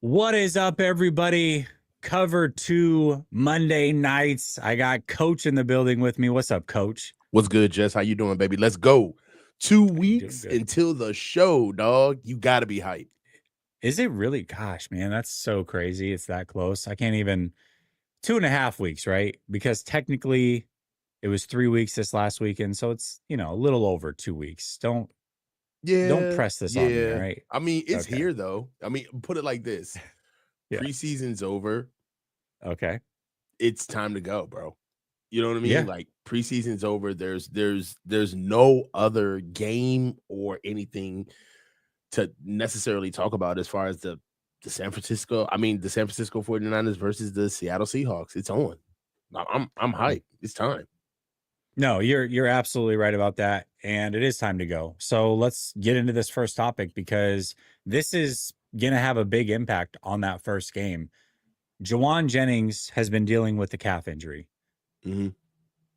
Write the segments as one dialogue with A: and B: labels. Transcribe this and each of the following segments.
A: What is up, everybody? Cover 2 Monday nights. I got Coach in the building with me. What's up, Coach?
B: What's good, Jess? How you doing, baby? Let's go. 2
A: Doing
B: weeks
A: good.
B: until the show, dog. You gotta be hyped.
A: Is it really? Gosh, man, that's so crazy. It's that close. I can't even 2.5 weeks, right? Because technically it was 3 weeks this last weekend. So it's, a little over 2 weeks. Don't
B: Yeah,
A: press this on me, all
B: yeah.
A: right?
B: I mean, it's
A: Okay.
B: here though. I mean, put it like this:
A: Yeah.
B: preseason's over.
A: Okay.
B: It's time to go, bro. You know what I mean?
A: Yeah.
B: Like preseason's over. There's no other game or anything to necessarily talk about as far as the San Francisco 49ers versus the Seattle Seahawks. It's on. I'm hyped. It's time.
A: No, you're absolutely right about that, and it is time to go. So let's get into this first topic because this is gonna have a big impact on that first game. Jauan Jennings has been dealing with the calf injury.
B: Mm-hmm.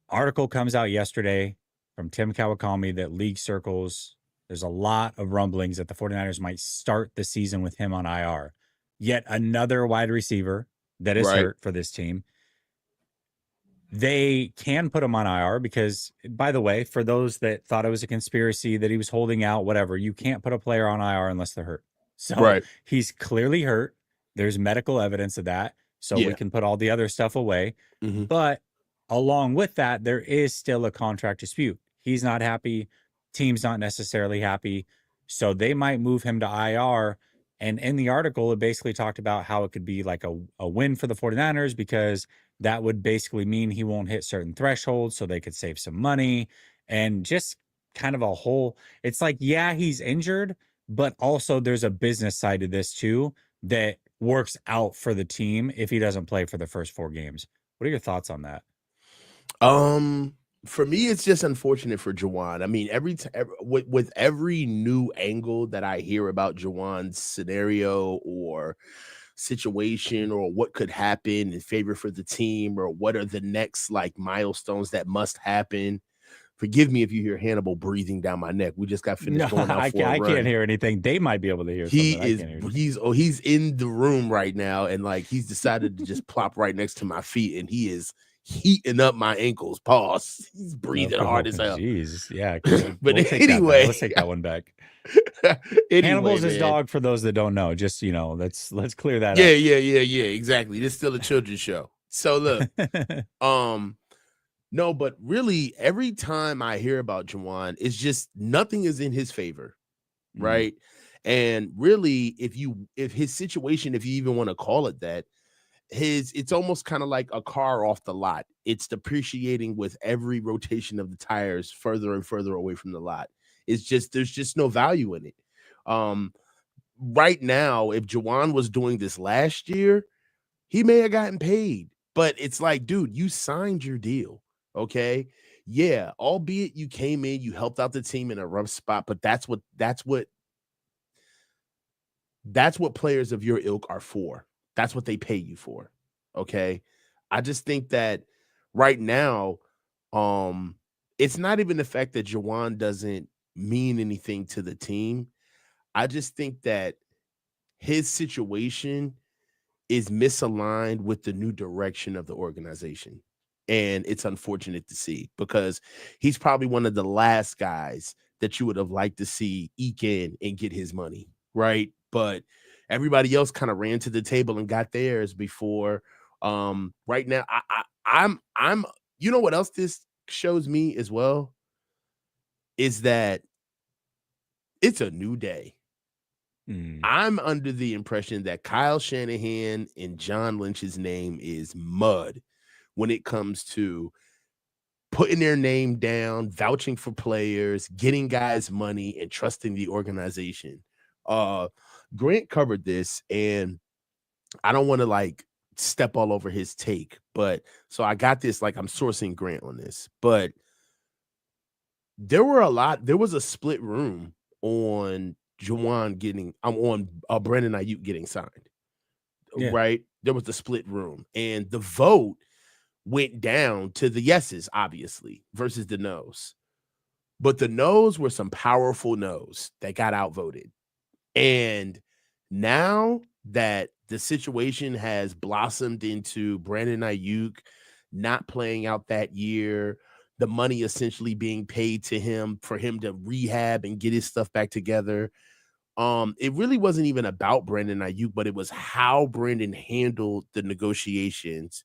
A: Article comes out yesterday from Tim Kawakami that league circles. There's a lot of rumblings that the 49ers might start the season with him on IR. Yet another wide receiver that is
B: Right.
A: hurt for this team. They can put him on IR because, by the way, for those that thought it was a conspiracy that he was holding out, whatever, you can't put a player on IR unless they're hurt. So
B: Right.
A: he's clearly hurt. There's medical evidence of that. So we
B: Yeah.
A: can put all the other stuff away.
B: Mm-hmm.
A: But along with that, there is still a contract dispute. He's not happy. Team's not necessarily happy. So they might move him to IR. And in the article, it basically talked about how it could be like a win for the 49ers because that would basically mean he won't hit certain thresholds so they could save some money and just kind of a whole. It's like, yeah, he's injured, but also there's a business side to this too that works out for the team if he doesn't play for the first 4 games. What are your thoughts on that?
B: For me, it's just unfortunate for Jauan. I mean, with every new angle that I hear about Jauan's scenario or situation or what could happen in favor for the team or what are the next like milestones that must happen. Forgive me if you hear Hannibal breathing down my neck. We just got
A: No,
B: finished going out for a
A: I can't
B: run.
A: hear anything. They might be able to hear something. I can't hear anything.
B: He's in the room right now and like he's decided to just plop right next to my feet and he is heating up my ankles. Pause. He's breathing hard
A: Oh,
B: as hell.
A: jeez. Yeah.
B: But
A: We'll take that back.
B: anyway,
A: Let's take that one back.
B: anyway,
A: Hannibal's his
B: man.
A: dog for those that don't know. Just, let's clear that
B: Yeah,
A: up.
B: yeah. Exactly. This is still a children's show. So look, no, but really every time I hear about Jauan, it's just nothing is in his favor. Right. And really, if his situation, if you even want to call it that, it's almost kind of like a car off the lot. It's depreciating with every rotation of the tires further and further away from the lot. It's just there's just no value in it. Right now, if Jauan was doing this last year, he may have gotten paid. But it's like, dude, you signed your deal. Okay. Yeah, albeit you came in, you helped out the team in a rough spot, but that's what players of your ilk are for. That's what they pay you for. Okay. I just think that right now, it's not even the fact that Jauan doesn't mean anything to the team. I just think that his situation is misaligned with the new direction of the organization. And it's unfortunate to see because he's probably one of the last guys that you would have liked to see eke in and get his money, right? But everybody else kind of ran to the table and got theirs before. Right now, I'm. You know what else this shows me as well is that it's a new day. I'm under the impression that Kyle Shanahan and John Lynch's name is mud when it comes to putting their name down, vouching for players, getting guys money, and trusting the organization. Grant covered this, and I don't want to like step all over his take, but so I got this, like I'm sourcing Grant on this, but there was a split room on Jauan getting, I'm on Brandon Ayuk getting signed,
A: Yeah.
B: right? There was the split room, and the vote went down to the yeses, obviously, versus the no's. But the no's were some powerful no's that got outvoted. And now that the situation has blossomed into Brandon Ayuk not playing out that year, the money essentially being paid to him for him to rehab and get his stuff back together. It really wasn't even about Brandon Ayuk, but it was how Brandon handled the negotiations.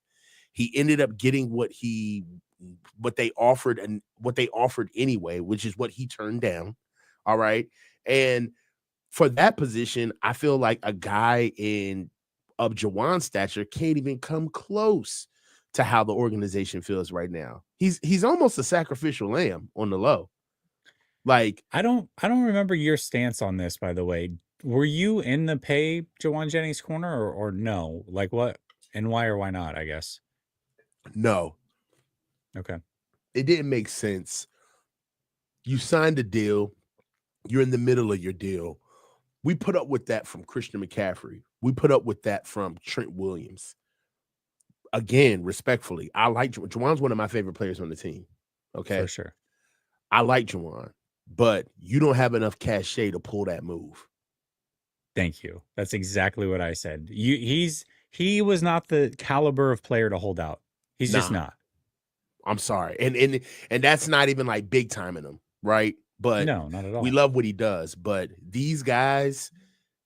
B: He ended up getting what they offered and what they offered anyway, which is what he turned down. All right. And for that position, I feel like a guy of Jauan's stature can't even come close to how the organization feels right now. He's almost a sacrificial lamb on the low. Like,
A: I don't remember your stance on this, by the way. Were you in the pay Jauan Jennings corner or no? Like what and why or why not, I guess.
B: no,
A: Okay.
B: it didn't make sense. You signed a deal, you're in the middle of your deal. We put up with that from Christian McCaffrey. We put up with that from Trent Williams. Again, respectfully, I like Jauan's one of my favorite players on the team. Okay.
A: For sure.
B: I like Jauan, but you don't have enough cachet to pull that move.
A: Thank you. That's exactly what I said. He was not the caliber of player to hold out. He's just not.
B: I'm sorry. And that's not even like big time in him, right? But
A: no, not at all.
B: We love what he does. But these guys,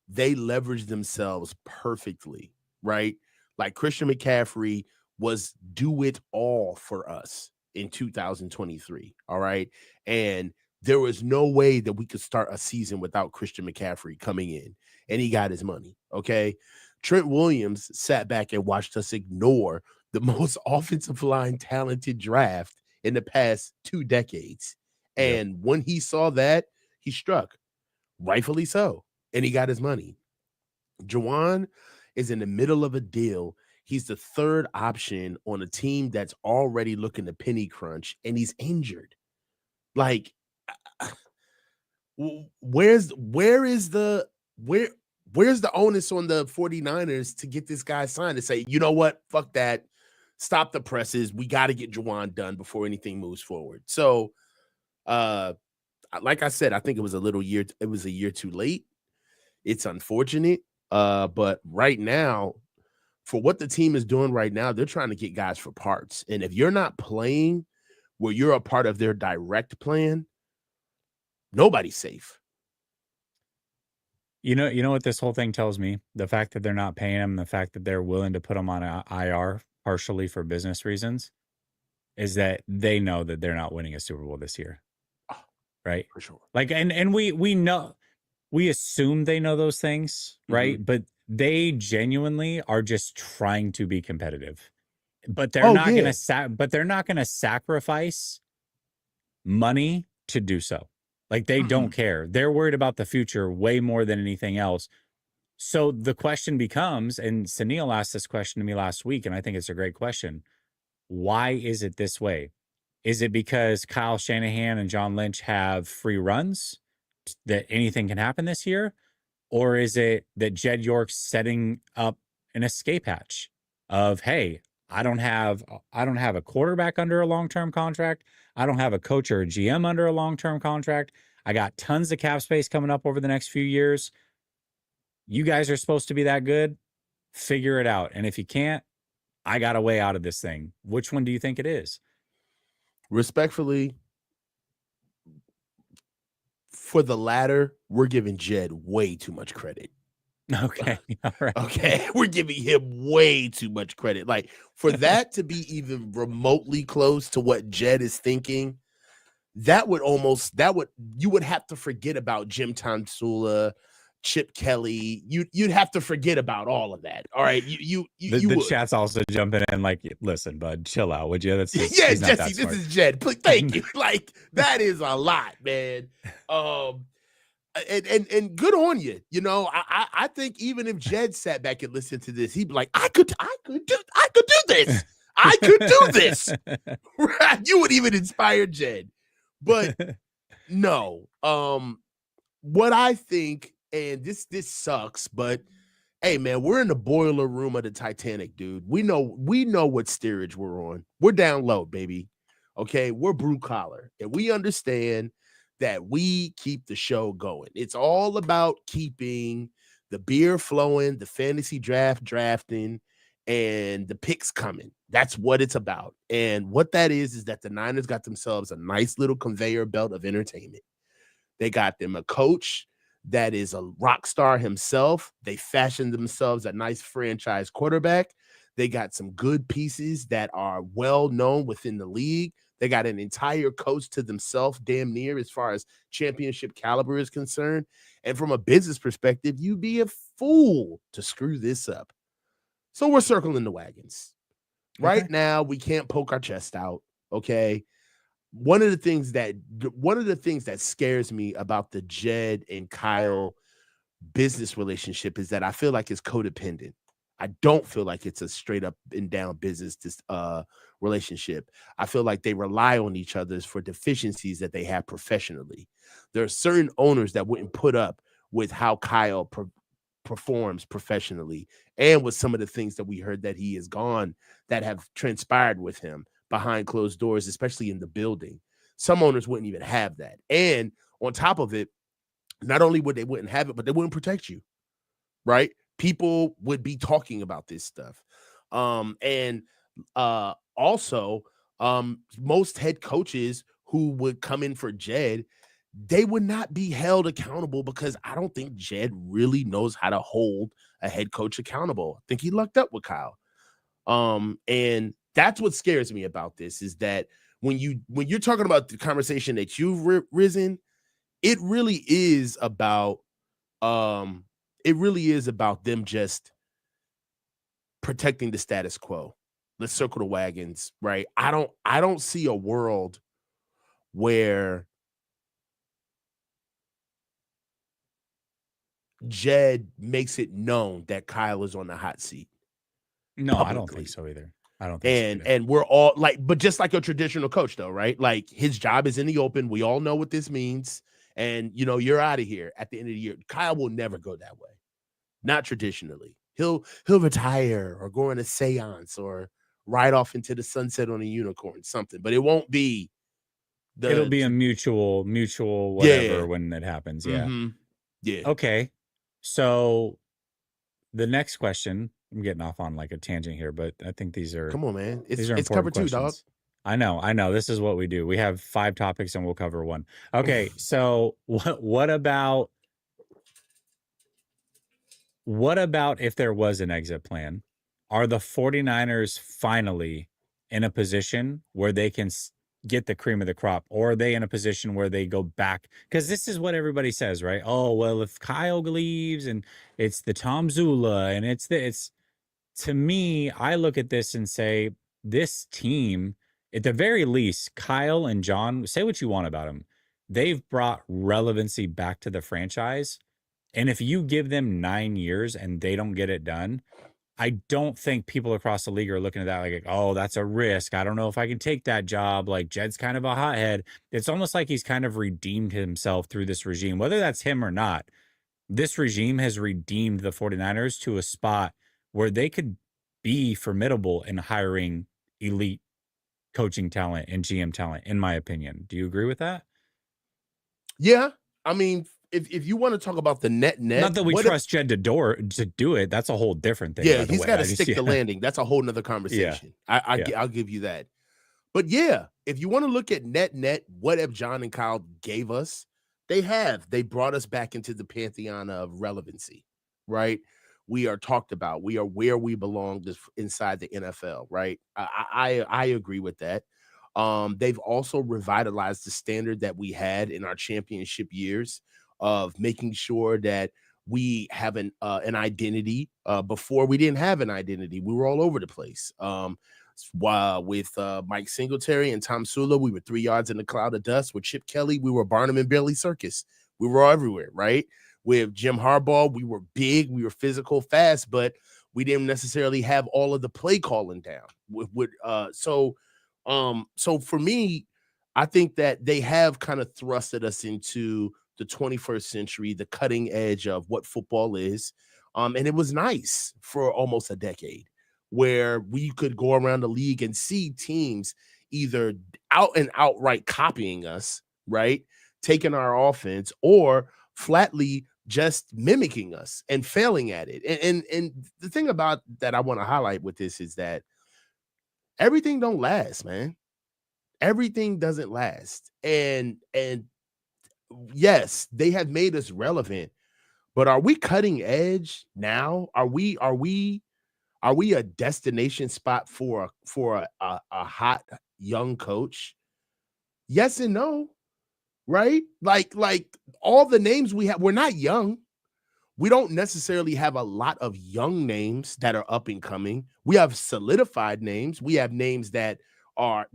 B: they leverage themselves perfectly, right? Like Christian McCaffrey was do it all for us in 2023. All right. And there was no way that we could start a season without Christian McCaffrey coming in, and he got his money. Okay. Trent Williams sat back and watched us ignore the most offensive line talented draft in the past 2 decades. And when he saw that, he struck, rightfully so, and he got his money. Jauan is in the middle of a deal. He's the third option on a team that's already looking to penny crunch, and he's injured. Like, where's the onus on the 49ers to get this guy signed to say, you know what, fuck that, stop the presses, we got to get Jauan done before anything moves forward. So like I said, I think it was a year too late. It's unfortunate, but right now, for what the team is doing right now, they're trying to get guys for parts, and if you're not playing where you're a part of their direct plan, nobody's safe.
A: You know what this whole thing tells me? The fact that they're not paying him, the fact that they're willing to put him on a IR partially for business reasons, is that they know that they're not winning a Super Bowl this year. Right?
B: For sure.
A: Like, and we know, we assume they know those things, right? But they genuinely are just trying to be competitive. But they're not going to sacrifice money to do so. Like, they don't care. They're worried about the future way more than anything else. So the question becomes, and Sunil asked this question to me last week, and I think it's a great question. Why is it this way? Is it because Kyle Shanahan and John Lynch have free runs that anything can happen this year? Or is it that Jed York's setting up an escape hatch of, hey, I don't have a quarterback under a long-term contract. I don't have a coach or a GM under a long-term contract. I got tons of cap space coming up over the next few years. You guys are supposed to be that good. Figure it out. And if you can't, I got a way out of this thing. Which one do you think it is?
B: Respectfully, for the latter, we're giving Jed way too much credit.
A: Okay. All right.
B: Okay. We're giving him way too much credit. Like, for that to be even remotely close to what Jed is thinking, you would have to forget about Jim Tonsula, Chip Kelly. You'd have to forget about all of that. All right.
A: The chat's also jumping in like, listen, bud, chill out, would you?
B: Jesse, this is Jed. Please, thank you. Like, that is a lot, man. And good on you. You know, I think even if Jed sat back and listened to this, he'd be like, I could do this. I could do this. You would even inspire Jed. But no. What I think, and this sucks, but hey, man, we're in the boiler room of the Titanic, dude. We know what steerage we're on. We're down low, baby. Okay, we're blue collar, and we understand that we keep the show going. It's all about keeping the beer flowing, the fantasy drafting, and the picks coming. That's what it's about. And what that is that the Niners got themselves a nice little conveyor belt of entertainment. They got them a coach that is a rock star himself. They fashioned themselves a nice franchise quarterback. They got some good pieces that are well known within the league. They got an entire coach to themselves, damn near, as far as championship caliber is concerned. And from a business perspective, you'd be a fool to screw this up. So we're circling the wagons. Right
A: Okay.
B: now, we can't poke our chest out. Okay. One of the things that scares me about the Jed and Kyle business relationship is that I feel like it's codependent. I don't feel like it's a straight up and down business relationship. I feel like they rely on each other for deficiencies that they have professionally. There are certain owners that wouldn't put up with how Kyle performs professionally and with some of the things that we heard that he has gone that have transpired with him behind closed doors, especially in the building. Some owners wouldn't even have that. And on top of it, not only wouldn't have it, but they wouldn't protect you, right? People would be talking about this stuff. And also, most head coaches who would come in for Jed, they would not be held accountable because I don't think Jed really knows how to hold a head coach accountable. I think he lucked up with Kyle. And that's what scares me about this is that when you're talking about the conversation that you've risen, it really is about them just protecting the status quo. Let's circle the wagons, right? I don't see a world where Jed makes it known that Kyle is on the hot seat.
A: No, I don't think so either. I don't think so either.
B: And we're all like, but just like a traditional coach, though, right? Like his job is in the open. We all know what this means. And you're out of here at the end of the year. Kyle will never go that way. Not traditionally. He'll retire or go on a seance or ride off into the sunset on a unicorn, something, but it won't be
A: It'll be a mutual whatever when it happens. Yeah.
B: Mm-hmm. Yeah.
A: Okay. So the next question, I'm getting off on like a tangent here, but I think these are,
B: come on, man. It's
A: important
B: cover two,
A: questions.
B: dog.
A: I know. This is what we do. We have 5 topics and we'll cover one. Okay. So what about if there was an exit plan? Are the 49ers finally in a position where they can get the cream of the crop, or are they in a position where they go back? Because this is what everybody says, right? Oh, well, if Kyle leaves and it's the Tom Zula and it's to me, I look at this and say, this team, at the very least, Kyle and John, say what you want about them, they've brought relevancy back to the franchise. And if you give them 9 years and they don't get it done, I don't think people across the league are looking at that like, oh, that's a risk. I don't know if I can take that job. Like, Jed's kind of a hothead. It's almost like he's kind of redeemed himself through this regime, whether that's him or not. This regime has redeemed the 49ers to a spot where they could be formidable in hiring elite coaching talent and GM talent, in my opinion. Do you agree with that?
B: Yeah. I mean, if you want to talk about the net,
A: not that we trust Jed to do it. That's a whole different thing.
B: Yeah, he's got to stick the landing. That's a whole nother conversation. Yeah. I'll give you that. But yeah, if you want to look at net, what have John and Kyle gave us? They brought us back into the pantheon of relevancy, right? We are talked about. We are where we belong inside the NFL, right? I agree with that. They've also revitalized the standard that we had in our championship years of making sure that we have an identity. Before we didn't have an identity, we were all over the place. With Mike Singletary and Tom Sula, we were 3 yards in the cloud of dust. With Chip Kelly, we were Barnum and Bailey Circus. We were all everywhere, right? With Jim Harbaugh, we were big, we were physical, fast, but we didn't necessarily have all of the play calling down. So for me, I think that they have kind of thrusted us into the 21st century, the cutting edge of what football is. And it was nice for almost a decade where we could go around the league and see teams either out and outright copying us, right? Taking our offense or flatly just mimicking us and failing at it. And the thing about that I want to highlight with this is that everything don't last, man. Everything doesn't last. And yes, they have made us relevant, but are we cutting edge now? Are we a destination spot for a hot young coach? Yes and no, right? Like all the names we have, we're not young. We don't necessarily have a lot of young names that are up and coming. We have solidified names. We have names that are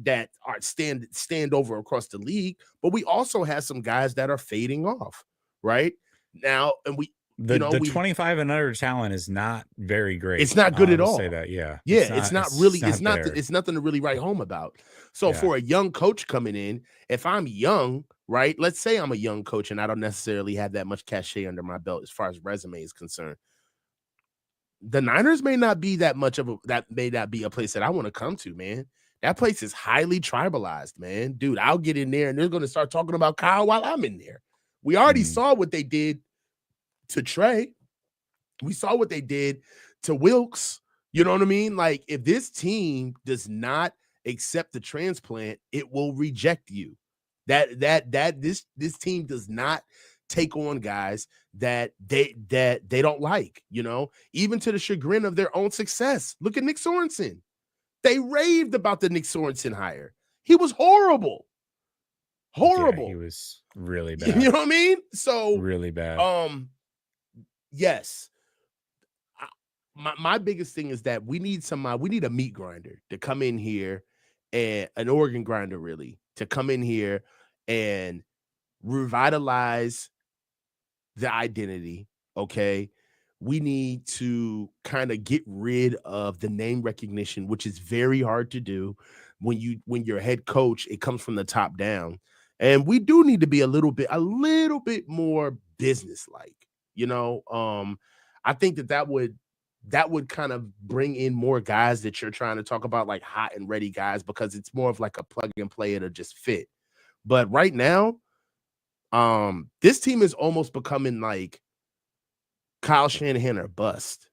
B: stand over across the league, but we also have some guys that are fading off right now. And
A: The 25 and under talent is not very great.
B: It's not good
A: I
B: at
A: will
B: all.
A: say that, yeah.
B: Yeah, it's not really,
A: it's not
B: it's nothing to really write home about. So
A: Yeah.
B: for a young coach coming in, if I'm young, right? Let's say I'm a young coach and I don't necessarily have that much cachet under my belt as far as resume is concerned. The Niners may not be that may not be a place that I want to come to, man. That place is highly tribalized, man. Dude, I'll get in there and they're going to start talking about Kyle while I'm in there. We already saw what they did to Trey. We saw what they did to Wilkes. You know what I mean? Like, if this team does not accept the transplant, it will reject you. This team does not take on guys that they don't like, you know, even to the chagrin of their own success. Look at Nick Sorensen. They raved about the Nick Sorensen hire. He was horrible. Horrible.
A: Yeah, he was really bad.
B: You know what I mean? So
A: really bad.
B: Yes. My biggest thing is that we need a meat grinder to come in here, and an organ grinder really to come in here and revitalize the identity. Okay. We need to kind of get rid of the name recognition, which is very hard to do when you're a head coach. It comes from the top down. And we do need to be a little bit more business-like, you know. I think that would kind of bring in more guys that you're trying to talk about, like hot and ready guys, because it's more of like a plug and play to just fit. But right now, this team is almost becoming like Kyle Shanahan or bust.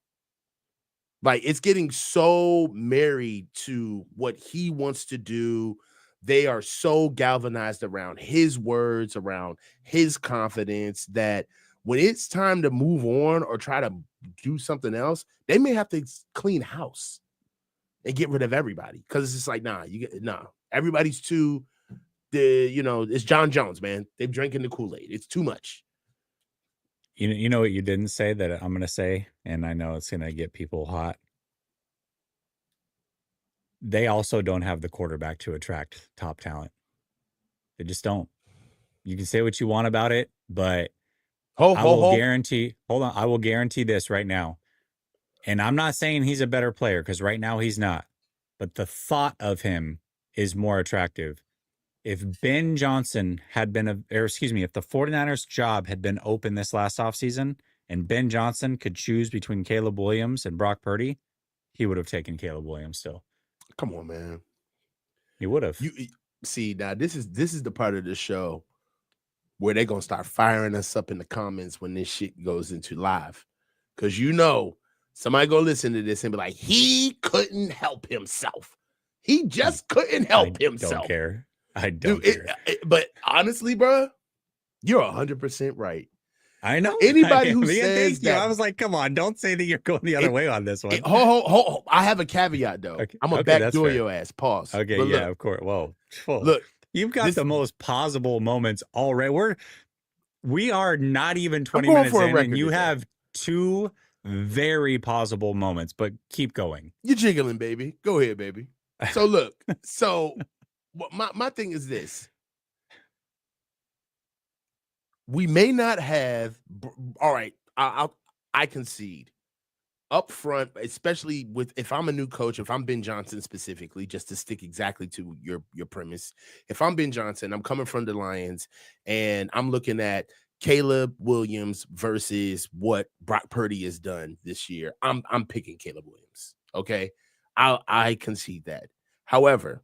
B: Like, it's getting so married to what he wants to do. They are so galvanized around his words, around his confidence, that when it's time to move on or try to do something else, they may have to clean house and get rid of everybody. Because it's just like, everybody's too, it's John Jones, man. They're drinking the Kool-Aid. It's too much.
A: You know what you didn't say that I'm going to say, and I know it's going to get people hot. They also don't have the quarterback to attract top talent. They just don't. You can say what you want about it, but I will guarantee this right now. And I'm not saying he's a better player, because right now he's not. But the thought of him is more attractive. If Ben Johnson had been if the 49ers job had been open this last offseason and Ben Johnson could choose between Caleb Williams and Brock Purdy, he would have taken Caleb Williams still.
B: Come on, man.
A: He would have.
B: You see, now this is the part of the show where they're gonna start firing us up in the comments when this shit goes into live. Because somebody go listen to this and be like, he couldn't help himself. He just couldn't help himself.
A: I don't care. I don't care.
B: But honestly, bro, you're 100% right.
A: I know.
B: Anybody who says that,
A: I was like, come on, don't say that you're going the other way on this one.
B: I have a caveat though.
A: Okay,
B: I'm a backdoor your ass. Pause.
A: Okay,
B: but
A: yeah, of course. Whoa.
B: Look,
A: you've got the most plausible moments already. We are not even 20 minutes in, and you have two very plausible moments, but keep going.
B: You're jiggling, baby. Go ahead, baby. So look, my thing is this. We may not have, all right, I concede up front, especially if I'm a new coach, if I'm Ben Johnson specifically, just to stick exactly to your premise. If I'm Ben Johnson, I'm coming from the Lions and I'm looking at Caleb Williams versus what Brock Purdy has done this year. I'm picking Caleb Williams. Okay. I concede that. However,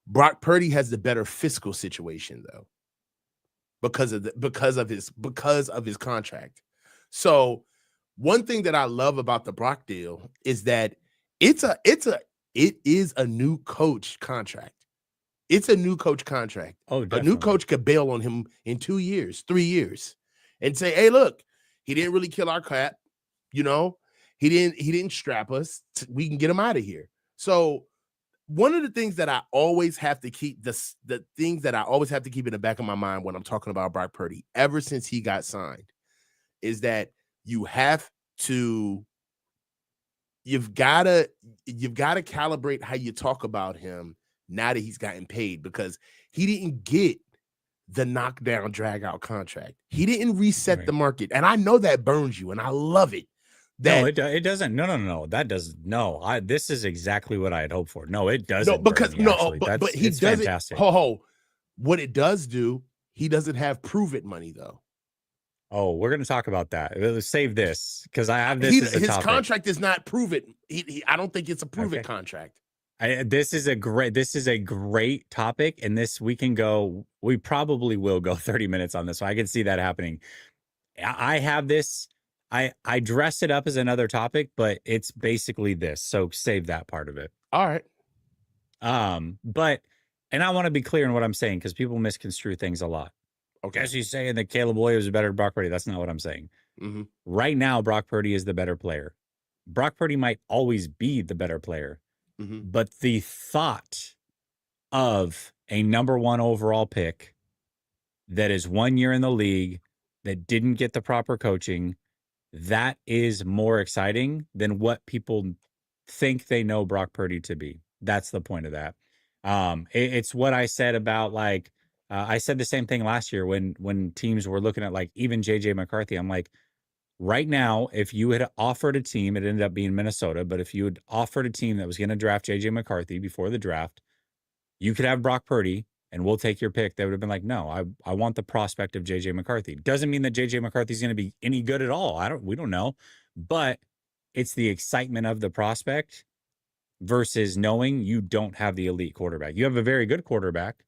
B: Brock Purdy has the better fiscal situation though. because of his contract. So one thing that I love about the Brock deal is that it is a new coach contract. It's a new coach contract.
A: Oh,
B: A new
A: definitely.
B: coach could bail on him in 2 years, 3 years, and say, "Hey, look, he didn't really kill our cap. You know, he didn't strap us. We can get him out of here." So one of the things that I always have to keep the things that I always have to keep in the back of my mind when I'm talking about Brock Purdy, ever since he got signed, is that you have to you've gotta calibrate how you talk about him now that he's gotten paid, because he didn't get the knockdown drag out contract. He didn't reset the
A: Right.
B: market. And I know that burns you, and I love it.
A: No,
B: That
A: it doesn't. No. That does no. This is exactly what I had hoped for. No, it
B: no,
A: doesn't burn
B: because
A: me.
B: no,
A: Actually,
B: but he
A: it's
B: doesn't.
A: fantastic.
B: What it does do, he doesn't have prove it money though.
A: Oh, we're gonna talk about that. Let's save this because I have this as a
B: His
A: topic.
B: contract is not prove it. I don't think it's a prove it
A: Okay.
B: contract.
A: This is a great topic, and we probably will go 30 minutes on this. So I can see that happening. I have this. I dress it up as another topic, but it's basically this. So save that part of it.
B: All right.
A: But and I want to be clear in what I'm saying because people misconstrue things a lot.
B: Okay.
A: Guess he's saying that Caleb Williams is better than Brock Purdy. That's not what I'm saying.
B: Mm-hmm.
A: Right now, Brock Purdy is the better player. Brock Purdy might always be the better player,
B: Mm-hmm.
A: but the thought of a number one overall pick that is 1 year in the league that didn't get the proper coaching, that is more exciting than what people think they know Brock Purdy to be. That's the point of that. It's what I said about like I said the same thing last year when teams were looking at like even JJ McCarthy. I'm like, right now, if you had offered a team, it ended up being Minnesota, but if you had offered a team that was going to draft JJ McCarthy before the draft, you could have Brock Purdy and we'll take your pick. They would have been like, no, I want the prospect of JJ McCarthy. Doesn't mean that JJ McCarthy is going to be any good at all. We don't know, but it's the excitement of the prospect versus knowing you don't have the elite quarterback. You have a very good quarterback,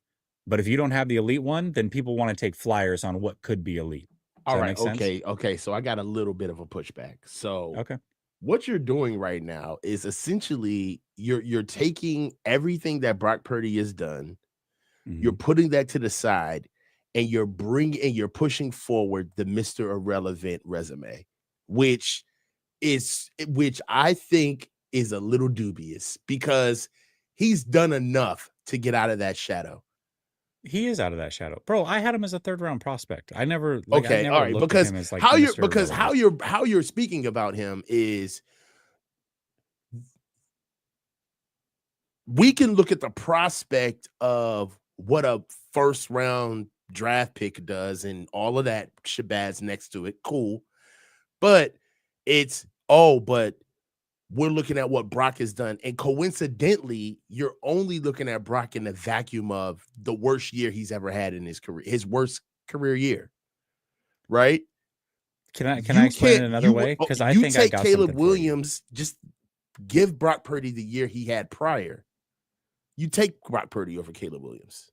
A: but if you don't have the elite one, then people want to take flyers on what could be elite. Does
B: All
A: that
B: right.
A: make sense?
B: Okay. So I got a little bit of a pushback. So
A: Okay.
B: what you're doing right now is essentially you're taking everything that Brock Purdy has done, you're
A: Mm-hmm.
B: putting that to the side, and you're pushing forward the Mr. Irrelevant resume, which which I think is a little dubious because he's done enough to get out of that shadow.
A: He is out of that shadow, bro. I had him as a third round prospect. I
B: Okay, all
A: never
B: right,
A: looked at
B: because
A: him as like Mr. Irrelevant.
B: how you're speaking about him is we can look at the prospect of what a first round draft pick does and all of that shabazz next to it. Cool. But but we're looking at what Brock has done. And coincidentally, you're only looking at Brock in the vacuum of the worst year he's ever had in his career, his worst career year. Right?
A: Can I
B: You
A: explain it
B: can't
A: another way? Because I
B: you
A: think I
B: take
A: got
B: Caleb
A: something for you.
B: Williams, just give Brock Purdy the year he had prior. You take Brock Purdy over Caleb Williams.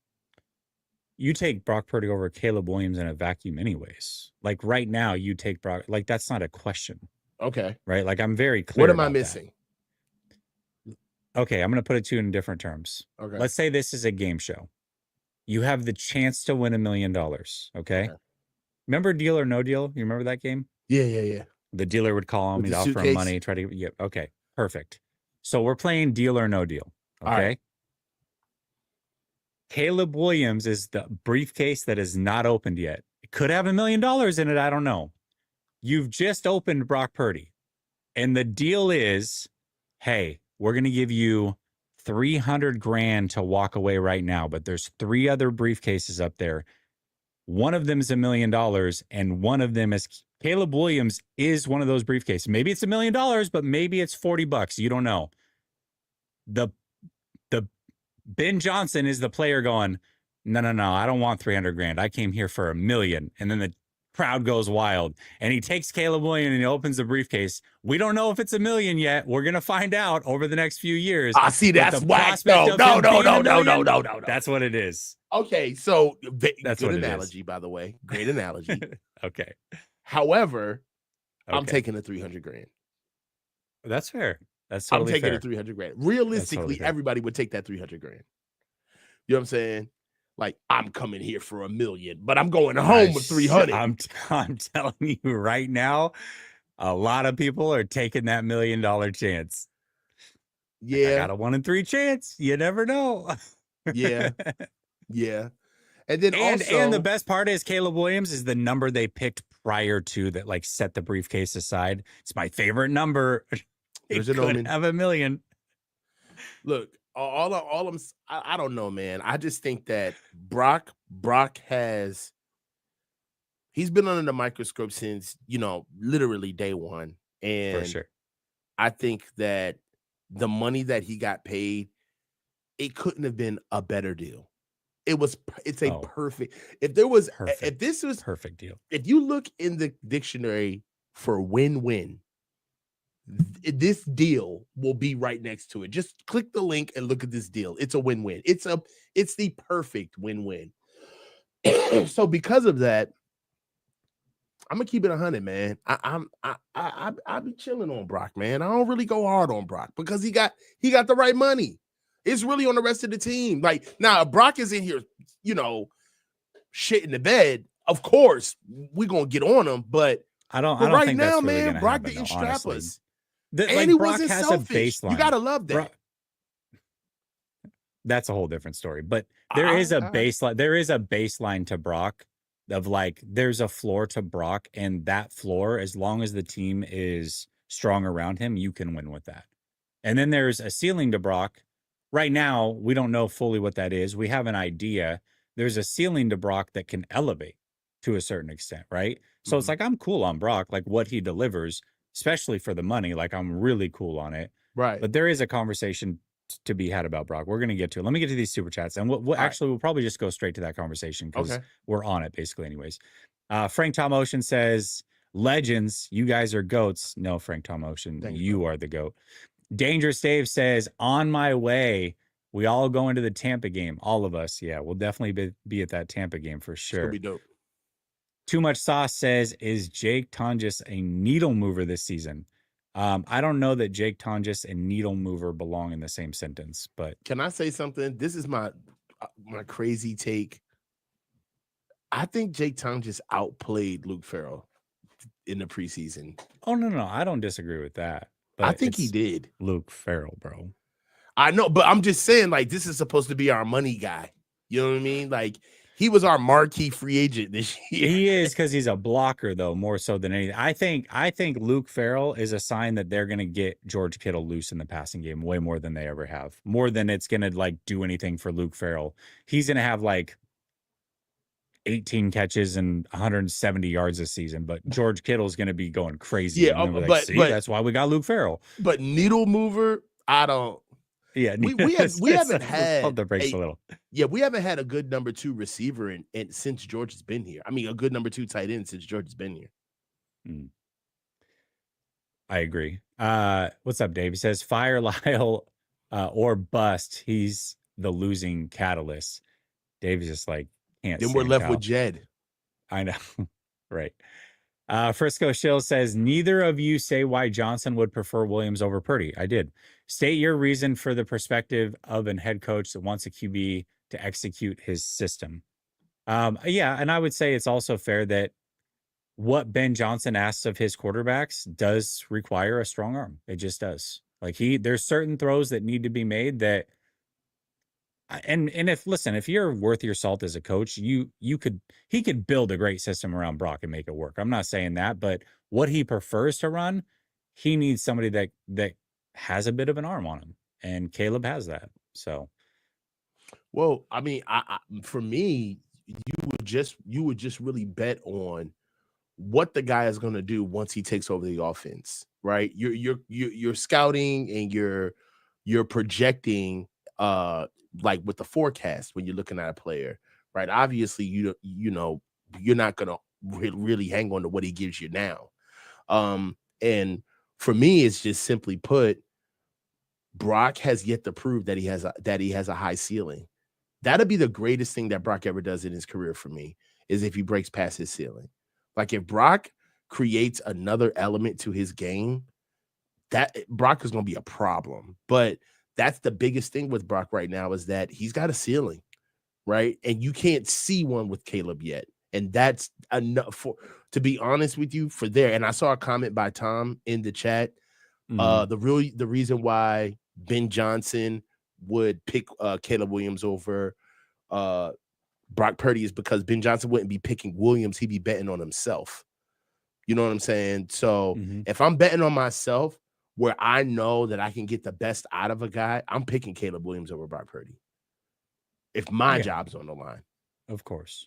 A: You take Brock Purdy over Caleb Williams in a vacuum, anyways. Like right now, you take Brock. Like that's not a question,
B: Okay.
A: right? Like I'm very clear.
B: What am I
A: about
B: missing?
A: That. Okay, I'm going to put it to you in different terms.
B: Okay.
A: Let's say this is a game show. You have the chance to win $1 million. Okay. Remember Deal or No Deal? You remember that game?
B: Yeah.
A: The dealer would call him,
B: With
A: he'd
B: the
A: offer him
B: suitcase?
A: money, try to yeah. Okay, perfect. So we're playing Deal or No Deal.
B: All
A: Okay.
B: right.
A: Caleb Williams is the briefcase that is not opened yet. It could have $1 million in it. I don't know. You've just opened Brock Purdy. And the deal is, hey, we're going to give you 300 grand to walk away right now, but there's 3 other briefcases up there. One of them is $1 million, and one of them is Caleb Williams is one of those briefcases. Maybe it's $1 million, but maybe it's $40. You don't know. The Ben Johnson is the player going, no, I don't want 300 grand. I came here for $1 million. And then the crowd goes wild. And he takes Caleb Williams and he opens the briefcase. We don't know if it's $1 million yet. We're gonna find out over the next few years.
B: I see, that's whack. No.
A: That's what it is.
B: Okay, so
A: That's
B: good
A: what
B: analogy, by the way. Great analogy.
A: Okay.
B: However,
A: Okay.
B: I'm taking the $300,000.
A: That's fair. That's totally
B: I'm taking
A: fair.
B: the $300,000. Realistically,
A: totally fair.
B: everybody would take that $300,000. You know what I'm saying? Like, I'm coming here for $1 million, but I'm going home with 300.
A: I'm telling you right now, a lot of people are taking that $1 million chance.
B: Yeah,
A: I got a 1 in 3 chance. You never know.
B: Yeah. And then
A: and the best part is Caleb Williams is the number they picked prior to that, like set the briefcase aside. It's my favorite number.
B: There's
A: it could have $1 million.
B: Look, I don't know, man. I just think that Brock he's been under the microscope since, literally day one. And
A: for sure.
B: I think that the money that he got paid, it couldn't have been a better deal. It's a perfect. If this was
A: perfect deal.
B: If you look in the dictionary for win-win, this deal will be right next to it. Just click the link and look at this deal. It's a win-win. It's the perfect win-win. So because of that, I'm gonna keep it 100, man. I be chilling on Brock, man. I don't really go hard on Brock because he got the right money. It's really on the rest of the team. Like, now, if Brock is in here, shit in the bed, of course we're gonna get on him. But
A: I don't right think now, really man,
B: Brock didn't strap us. And he wasn't selfish. You gotta love that.
A: That's a whole different story. But there is a baseline. There is a baseline to Brock of like, there's a floor to Brock, and that floor, as long as the team is strong around him, you can win with that. And then there's a ceiling to Brock. Right now, we don't know fully what that is. We have an idea. There's a ceiling to Brock that can elevate to a certain extent, right? So it's like, I'm cool on Brock, like what he delivers, especially for the money. Like, I'm really cool on it.
B: Right.
A: But there is a conversation to be had about Brock. We're going to get to it. Let me get to these super chats. And we'll probably just go straight to that conversation because we're on it basically anyways. Frank Tom Ocean says, legends, you guys are goats. No, Frank Tom Ocean, you are the goat. Dangerous Dave says, on my way. We all go into the Tampa game. All of us. Yeah, we'll definitely be at that Tampa game for sure.
B: It's gonna be dope.
A: Too Much Sauce says, is Jake Tonjes a needle mover this season? I don't know that Jake Tonjes and needle mover belong in the same sentence, but
B: can I say something? This is my crazy take. I think Jake Tonjes outplayed Luke Farrell in the preseason.
A: Oh, no. I don't disagree with that. But
B: I think he did.
A: Luke Farrell, bro.
B: I know, but I'm just saying, like, this is supposed to be our money guy. You know what I mean? Like, he was our marquee free agent this year.
A: He is, because he's a blocker, though, more so than anything. I think Luke Farrell is a sign that they're going to get George Kittle loose in the passing game way more than they ever have. More than it's going to, like, do anything for Luke Farrell. He's going to have, like, 18 catches and 170 yards this season, but George Kittle's going to be going crazy.
B: Yeah,
A: but that's why we got Luke Farrell.
B: But needle mover, I don't.
A: Yeah,
B: we haven't had
A: the brakes a little.
B: Yeah, we haven't had a good number 2 receiver and since George has been here. I mean, a good number 2 tight end since George has been here.
A: I agree. What's up, Dave? He says, fire Lyle or bust. He's the losing catalyst. Dave is just like, can't.
B: Then we're left with Jed.
A: I know. Right. Frisco Shill says, neither of you say why Johnson would prefer Williams over Purdy. I did. State your reason for the perspective of a head coach that wants a QB to execute his system. Yeah, and I would say it's also fair that what Ben Johnson asks of his quarterbacks does require a strong arm. It just does. Like, there's certain throws that need to be made that, and if you're worth your salt as a coach, he could build a great system around Brock and make it work. I'm not saying that, but what he prefers to run, he needs somebody that has a bit of an arm on him, and Caleb has that. So,
B: well, I mean, for me, you would just really bet on what the guy is going to do once he takes over the offense, right? You're scouting and you're projecting, like with the forecast when you're looking at a player, right? Obviously, you know, you're not going to really hang on to what he gives you now. And for me, it's just simply put, Brock has yet to prove that he has a high ceiling. That'll be the greatest thing that Brock ever does in his career for me, is if he breaks past his ceiling. Like if Brock creates another element to his game, that Brock is going to be a problem. But that's the biggest thing with Brock right now, is that he's got a ceiling, right? And you can't see one with Caleb yet. And that's enough to be honest with you, for there. And I saw a comment by Tom in the chat. The reason why Ben Johnson would pick Caleb Williams over Brock Purdy is because Ben Johnson wouldn't be picking Williams. He'd be betting on himself. You know what I'm saying? So if I'm betting on myself, where I know that I can get the best out of a guy, I'm picking Caleb Williams over Brock Purdy. If my job's on the line.
A: Of course.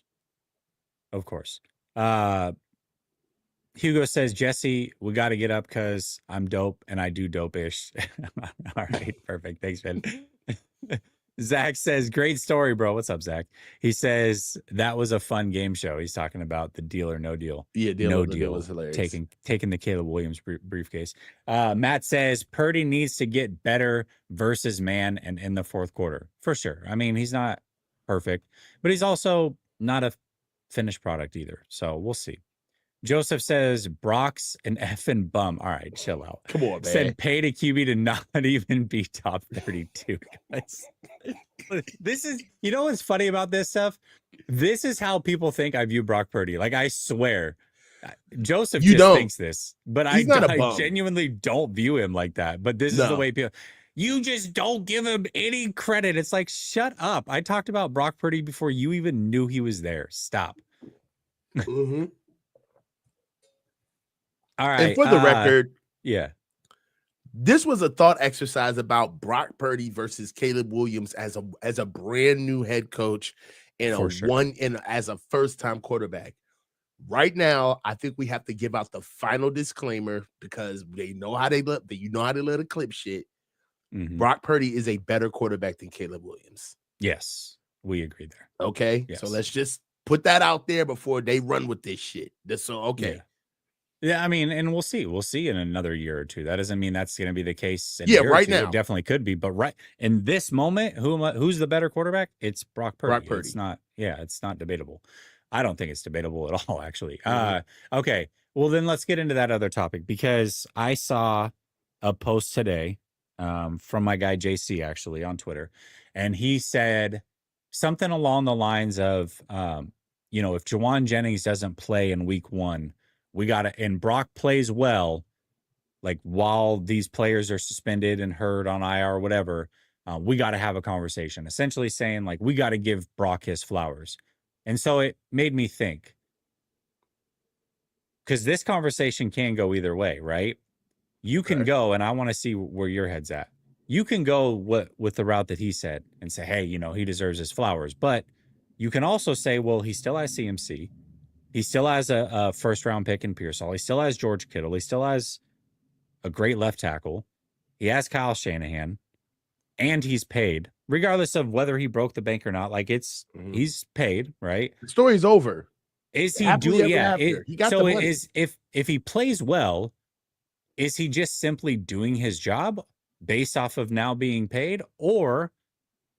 A: Hugo says, Jesse, we got to get up because I'm dope and I do dope-ish. All right, perfect. Thanks, man. Zach says, great story, bro. What's up, Zach? He says, that was a fun game show. He's talking about the Deal or No Deal.
B: Yeah,
A: No Deal
B: was hilarious.
A: Taking the Caleb Williams briefcase. Matt says, Purdy needs to get better versus man and in the fourth quarter. For sure. I mean, he's not perfect, but he's also not a finished product either. So we'll see. Joseph says, Brock's an effing bum. All right, chill out.
B: Come on, man.
A: Said paid a QB to not even be top 32, guys. This is, you know what's funny about this stuff? This is how people think I view Brock Purdy. Like, I swear, Joseph thinks this, but I genuinely don't view him like that. But this is the way people, you just don't give him any credit. It's like, shut up. I talked about Brock Purdy before you even knew he was there. Stop. All right.
B: And for the record,
A: this
B: was a thought exercise about Brock Purdy versus Caleb Williams as a brand new head coach and as a first-time quarterback. Right now, I think we have to give out the final disclaimer, because they know how they let a clip shit. Brock Purdy is a better quarterback than Caleb Williams.
A: Yes, we agree there.
B: Okay, so let's just put that out there before they run with this shit.
A: Yeah, I mean, and we'll see. We'll see in another year or two. That doesn't mean that's going to be the case.
B: Right now.
A: It definitely could be. But right in this moment, who's the better quarterback? It's Brock Purdy. It's not, it's not debatable. I don't think it's debatable at all, actually. Okay. Well, then let's get into that other topic, because I saw a post today from my guy JC, actually, on Twitter. And he said something along the lines of, if Jauan Jennings doesn't play in week 1, and Brock plays well, like while these players are suspended and hurt on IR or whatever, we got to have a conversation, essentially saying, like, we got to give Brock his flowers. And so it made me think, because this conversation can go either way, right? You can go, and I want to see where your head's at. You can go with the route that he said and say, hey, he deserves his flowers. But you can also say, well, he still has CMC. He still has a first-round pick in Pearsall. He still has George Kittle. He still has a great left tackle. He has Kyle Shanahan, and he's paid, regardless of whether he broke the bank or not. Like, he's paid, right?
B: The story's over.
A: Is he doing? Yeah. He got the money. If he plays well, is he just simply doing his job based off of now being paid, or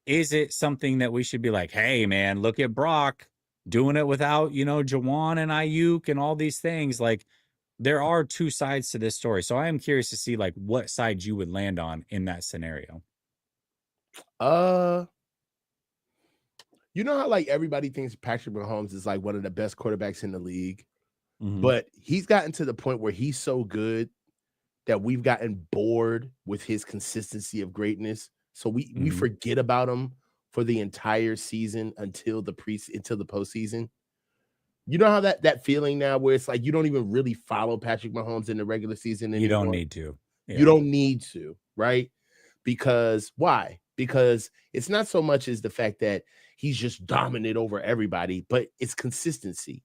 A: is it something that we should be like, hey, man, look at Brock doing it without, Jauan and Ayuk and all these things? Like, there are two sides to this story. So I am curious to see, like, what side you would land on in that scenario.
B: You know how, like, everybody thinks Patrick Mahomes is like one of the best quarterbacks in the league, but he's gotten to the point where he's so good that we've gotten bored with his consistency of greatness. So we forget about him for the entire season until the postseason. You know how that feeling now, where it's like you don't even really follow Patrick Mahomes in the regular season anymore?
A: You don't need to.
B: Yeah. You don't need to, right? Because why? Because it's not so much as the fact that he's just dominant over everybody, but it's consistency.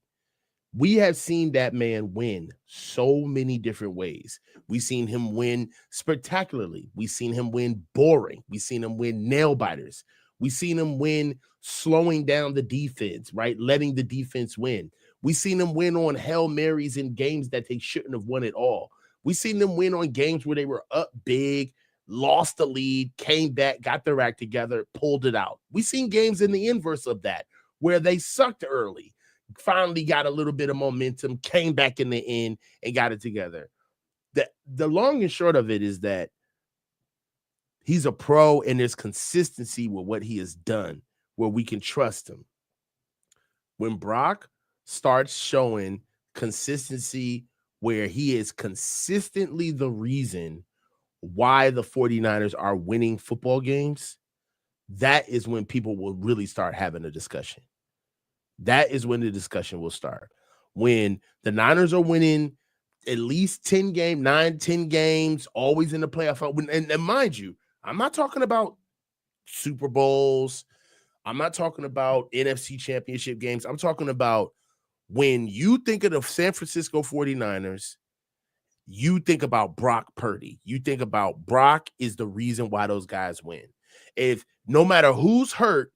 B: We have seen that man win so many different ways. We've seen him win spectacularly. We've seen him win boring. We've seen him win nail biters. We've seen him win slowing down the defense, right? Letting the defense win. We seen them win on Hail Marys in games that they shouldn't have won at all. We seen them win on games where they were up big, lost the lead, came back, got their act together, pulled it out. We seen games in the inverse of that where they sucked early, finally got a little bit of momentum, came back in the end and got it together. The long and short of it is that he's a pro and there's consistency with what he has done where we can trust him. When Brock starts showing consistency where he is consistently the reason why the 49ers are winning football games, that is when people will really start having a discussion. That is when the discussion will start. When the Niners are winning at least 10 games, always in the playoff. And mind you, I'm not talking about Super Bowls. I'm not talking about NFC championship games. I'm talking about when you think of the San Francisco 49ers, you think about Brock Purdy. You think about Brock is the reason why those guys win. If no matter who's hurt,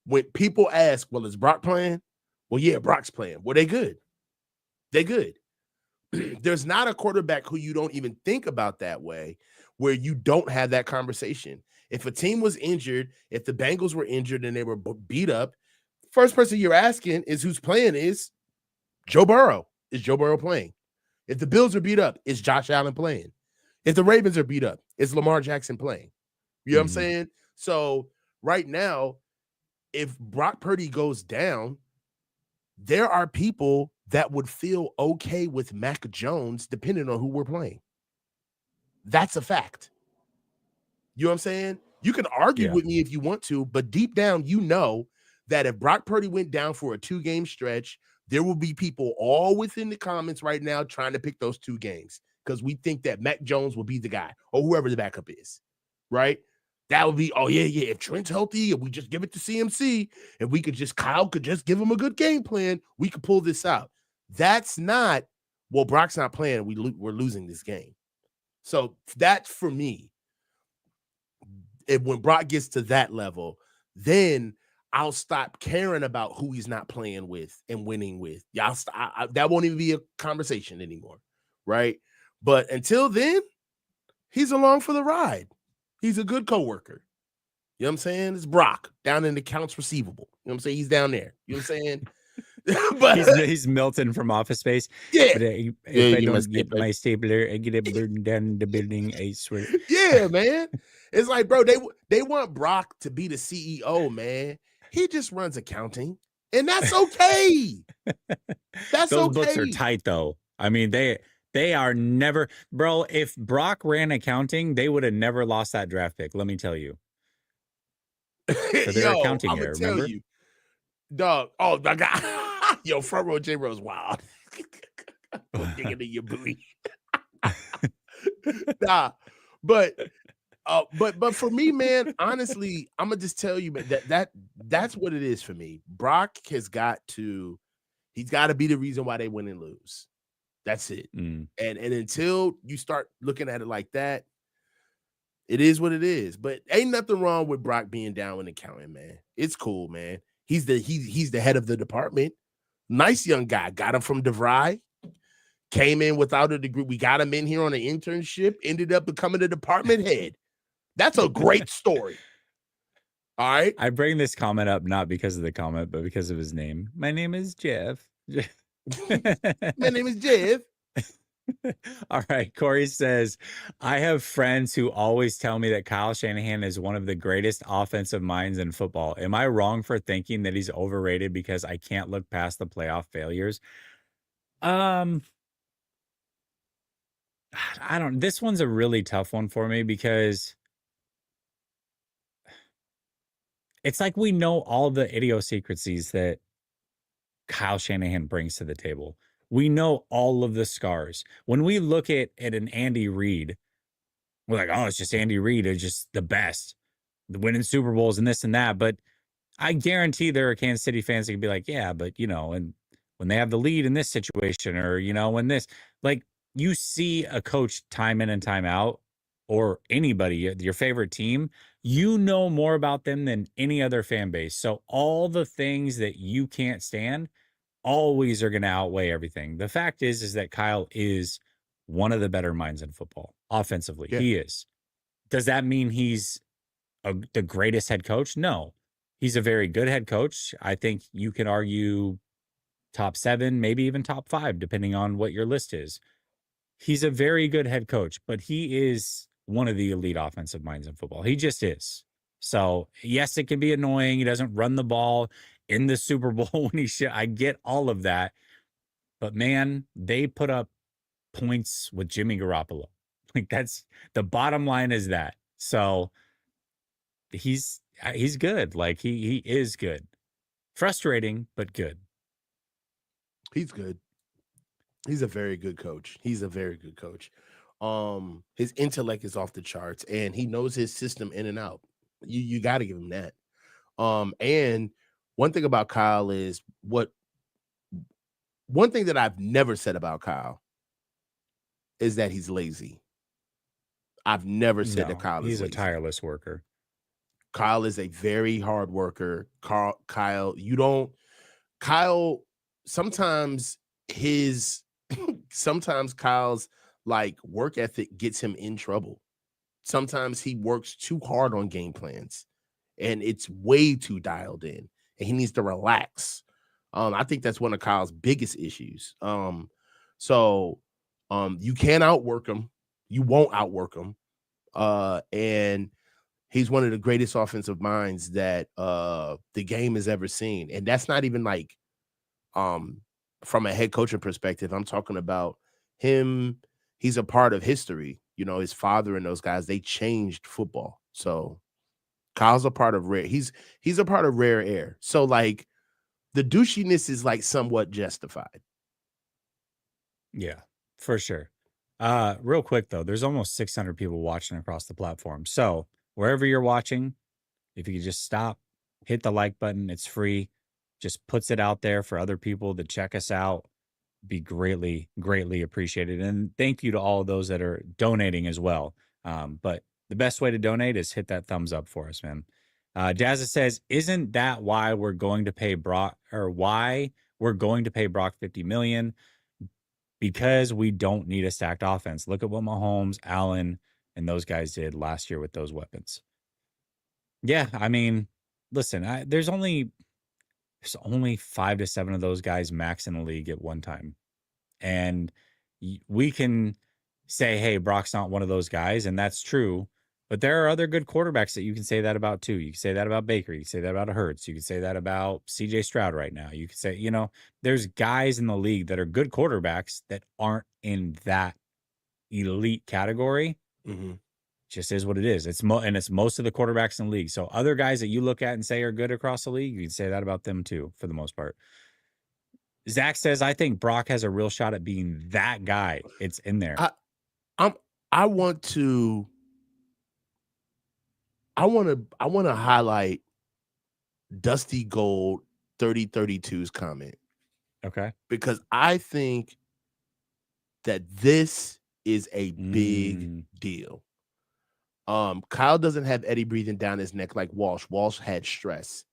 B: when people ask, well, is Brock playing? Well, yeah, Brock's playing. Well, they good. They good. There's not a quarterback who you don't even think about that way, where you don't have that conversation. If a team was injured, if the Bengals were injured and they were beat up, first person you're asking is who's playing is Joe Burrow. Is Joe Burrow playing? If the Bills are beat up, is Josh Allen playing? If the Ravens are beat up, is Lamar Jackson playing? You know what I'm saying? So right now, if Brock Purdy goes down, there are people that would feel okay with Mac Jones depending on who we're playing. That's a fact. You know what I'm saying? You can argue with me if you want to, but deep down, you know that if Brock Purdy went down for a 2-game stretch, there will be people all within the comments right now trying to pick those 2 games because we think that Mac Jones will be the guy or whoever the backup is, right? That would be, oh, yeah. If Trent's healthy and we just give it to CMC and Kyle could just give him a good game plan, we could pull this out. That's not, well, Brock's not playing. We're losing this game. So that's for me. When Brock gets to that level, then I'll stop caring about who he's not playing with and winning with. That won't even be a conversation anymore, right? But until then, he's along for the ride. He's a good coworker. You know what I'm saying? It's Brock down in the accounts receivable. You know what I'm saying? He's down there. You know what I'm saying?
A: But he's Milton from Office Space.
B: Yeah.
A: But if I don't get my stapler, I get it burned down the building. I swear.
B: Yeah, man. It's like, bro, they want Brock to be the CEO, man. He just runs accounting, and that's okay. That's
A: Those
B: okay.
A: books are tight, though. I mean, they are never, bro. If Brock ran accounting, they would have never lost that draft pick. Let me tell you. For their accounting error, remember?
B: You, dog. Oh my god. Yo, front row J Rose wild. Digging in your booty. Nah, but for me, man, honestly, I'm gonna just tell you, man, that's what it is for me. Brock he's got to be the reason why they win and lose. That's it. And until you start looking at it like that, it is what it is. But ain't nothing wrong with Brock being down in accounting, man. It's cool, man. He's the head of the department. Nice young guy. Got him from DeVry. Came in without a degree. We got him in here on an internship. Ended up becoming a department head. That's a great story. All right.
A: I bring this comment up not because of the comment, but because of his name. My name is Jeff.
B: My name is Jeff.
A: All right. Corey says, I have friends who always tell me that Kyle Shanahan is one of the greatest offensive minds in football. Am I wrong for thinking that he's overrated because I can't look past the playoff failures? This one's a really tough one for me because it's like we know all the idiosyncrasies that Kyle Shanahan brings to the table. We know all of the scars. When we look at an Andy Reid, we're like, oh, it's just Andy Reid. It's just the best. The winning Super Bowls and this and that. But I guarantee there are Kansas City fans that can be like, yeah, but, and when they have the lead in this situation or, when this, like, you see a coach time in and time out or anybody, your favorite team, you know more about them than any other fan base. So all the things that you can't stand, always are going to outweigh everything. The fact is that Kyle is one of the better minds in football offensively.
B: Yeah.
A: He is. Does that mean he's the greatest head coach? No. He's a very good head coach. I think you can argue top 7, maybe even top 5, depending on what your list is. He's a very good head coach, but he is one of the elite offensive minds in football. He just is. So, yes, it can be annoying. He doesn't run the ball in the Super Bowl when he should. I get all of that. But man, they put up points with Jimmy Garoppolo. Like that's the bottom line is that. So, he's good. Like he is good. Frustrating, but good.
B: He's good. He's a very good coach. He's a very good coach. His intellect is off the charts, and he knows his system in and out. You got to give him that. And one thing about Kyle is one thing that I've never said about Kyle is that he's lazy. I've never said that
A: No,
B: Kyle is
A: he's a
B: lazy.
A: tireless worker.
B: Kyle is a very hard worker. Kyle, sometimes his sometimes Kyle's like work ethic gets him in trouble. Sometimes he works too hard on game plans and it's way too dialed in and he needs to relax. I think that's one of Kyle's biggest issues. You can't outwork him. You won't outwork him. And he's one of the greatest offensive minds that the game has ever seen. And that's not even like from a head coaching perspective. I'm talking about him. He's a part of history. You know, his father and those guys, they changed football. So Kyle's a part of rare. He's a part of rare air. So like the douchiness is like somewhat justified.
A: Yeah, for sure. Real quick though, there's almost 600 people watching across the platform. So wherever you're watching, if you could just stop, hit the like button, it's free. Just puts it out there for other people to check us out. Be greatly, greatly appreciated. And thank you to all of those that are donating as well. But the best way to donate is hit that thumbs up for us, man. Dazza says, isn't that why we're going to pay Brock or why we're going to pay Brock 50 million? Because we don't need a stacked offense. Look at what Mahomes, Allen, and those guys did last year with those weapons. Yeah, I mean, listen, there's only 5 to 7 of those guys max in the league at one time. And we can say, hey, Brock's not one of those guys, and that's true. But there are other good quarterbacks that you can say that about too. You can say that about Baker. You can say that about Hurts. You can say that about CJ Stroud right now. You can say, there's guys in the league that are good quarterbacks that aren't in that elite category.
B: Mm-hmm.
A: Just is what it is. It's most of the quarterbacks in the league. So other guys that you look at and say are good across the league, you can say that about them too, for the most part. Zach says, I think Brock has a real shot at being that guy. It's in there.
B: I want to highlight Dusty Gold 3032's comment.
A: Okay.
B: Because I think that this is a big deal. Kyle doesn't have Eddie breathing down his neck like Walsh. Walsh had stress.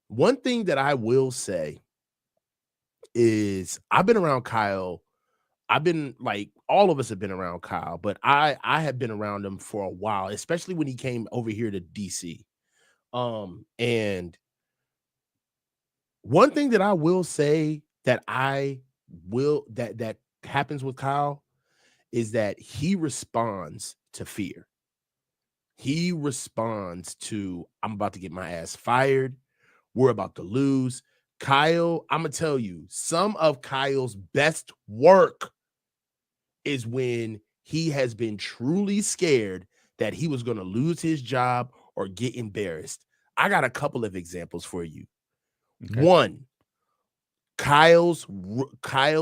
B: One thing that I will say is I've been around Kyle. I've been like all of us have been around Kyle, but I have been around him for a while, especially when he came over here to DC. And one thing that I will say that that happens with Kyle is that he responds to fear. He responds to, I'm about to get my ass fired. We're about to lose. Kyle, I'm going to tell you, some of Kyle's best work is when he has been truly scared that he was going to lose his job or get embarrassed. I got a couple of examples for you. Okay. One, Kyle's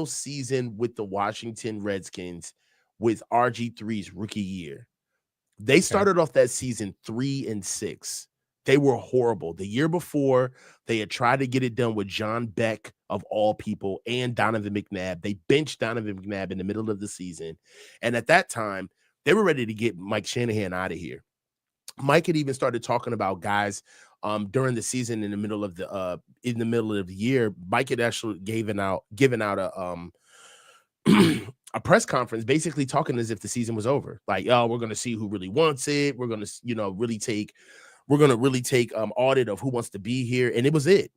B: season with the Washington Redskins with RG3's rookie year. They started off that season 3-6. They were horrible. The year before, they had tried to get it done with John Beck, of all people, and Donovan McNabb. They benched Donovan McNabb in the middle of the season. And at that time, they were ready to get Mike Shanahan out of here. Mike had even started talking about guys during the season in the middle of the year. Mike had actually given out a press conference basically talking as if the season was over. Like, oh, we're going to see who really wants it. We're going to, really take audit of who wants to be here. And it was it.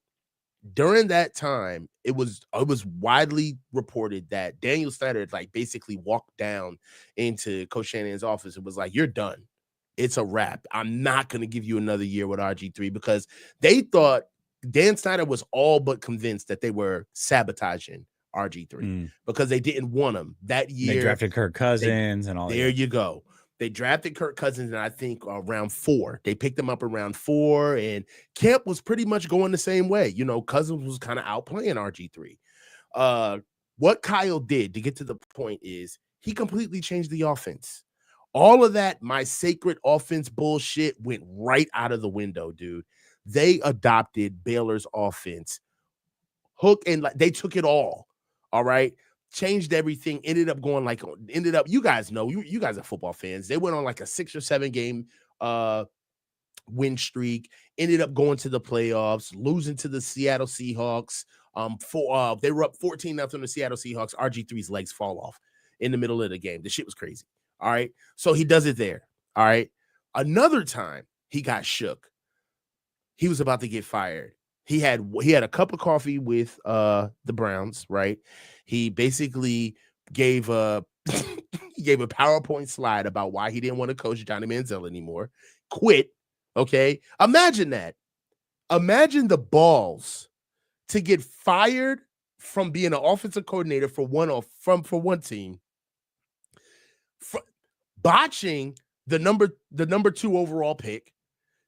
B: During that time, it was widely reported that Daniel Snyder had like basically walked down into Coach Shanahan's office and was like, "You're done. It's a wrap. I'm not going to give you another year with RG3," because they thought Dan Snyder was all but convinced that they were sabotaging RG3 because they didn't want him that year.
A: They drafted Kirk Cousins and all that.
B: There you go. They drafted Kirk Cousins in, I think, round 4. They picked him up around 4, and Camp was pretty much going the same way. Cousins was kind of outplaying RG3. What Kyle did to get to the point is he completely changed the offense. All of that, my sacred offense bullshit went right out of the window, dude. They adopted Baylor's offense. Hook and they took it all right? Changed everything, ended up, you guys know, you guys are football fans. They went on like a 6 or 7 game win streak, ended up going to the playoffs, losing to the Seattle Seahawks. They were up 14-0 on the Seattle Seahawks. RG3's legs fall off in the middle of the game. The shit was crazy. All right. So he does it there. All right. Another time he got shook. He was about to get fired. He had a cup of coffee with the Browns, right? He basically gave a PowerPoint slide about why he didn't want to coach Johnny Manziel anymore. Quit. Okay. Imagine that. Imagine the balls to get fired from being an offensive coordinator for one team, botching the number 2 overall pick,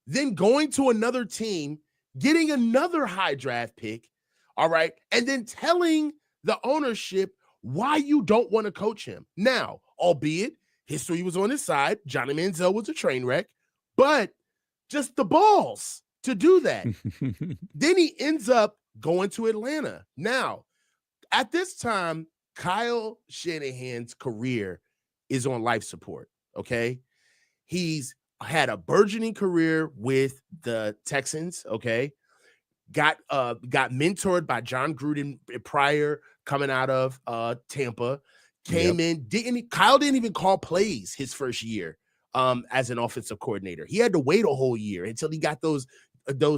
B: then going to another team, getting another high draft pick, all right, and then telling the ownership why you don't want to coach him. Now, albeit history was on his side, Johnny Manziel was a train wreck, but just the balls to do that. Then he ends up going to Atlanta. Now, at this time, Kyle Shanahan's career is on life support, okay? He's had a burgeoning career with the Texans, okay? Got mentored by John Gruden prior, coming out of Tampa. Kyle didn't even call plays his first year as an offensive coordinator. He had to wait a whole year until he got those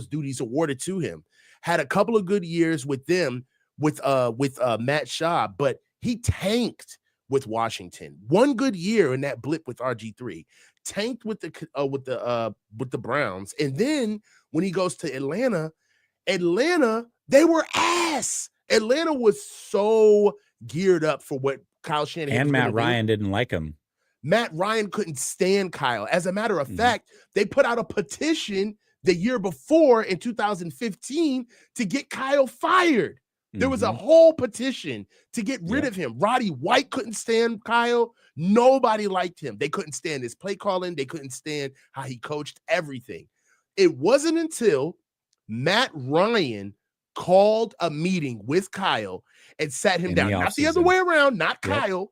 B: duties awarded to him. Had a couple of good years with them with Matt Schaub, but he tanked with Washington. One good year in that blip with RG3. Tanked with the Browns. And then when he goes to Atlanta, they were ass. Atlanta was so geared up for what Kyle Shanahan
A: and Matt Ryan didn't like him.
B: Matt Ryan couldn't stand Kyle. As a matter of fact, they put out a petition the year before in 2015 to get Kyle fired. There was a whole petition to get rid of him. Roddy White couldn't stand Kyle. Nobody liked him. They couldn't stand his play calling. They couldn't stand how he coached everything. It wasn't until Matt Ryan called a meeting with Kyle and sat him down. Not the other way around, not Kyle.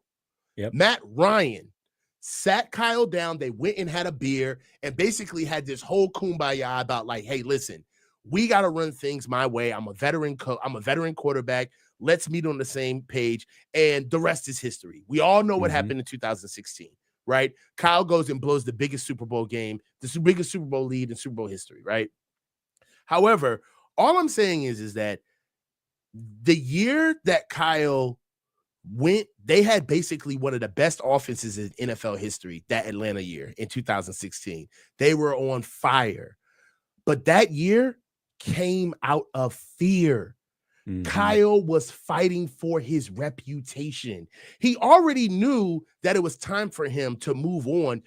B: Matt Ryan sat Kyle down. They went and had a beer and basically had this whole kumbaya about like, hey, listen, we got to run things my way. I'm a veteran quarterback. Let's meet on the same page. And the rest is history. We all know what happened in 2016, right? Kyle goes and blows the biggest Super Bowl game, the biggest Super Bowl lead in Super Bowl history, right? However, all I'm saying is that the year that Kyle went, they had basically one of the best offenses in NFL history that Atlanta year in 2016. They were on fire. But that year came out of fear. Kyle was fighting for his reputation. He already knew that it was time for him to move on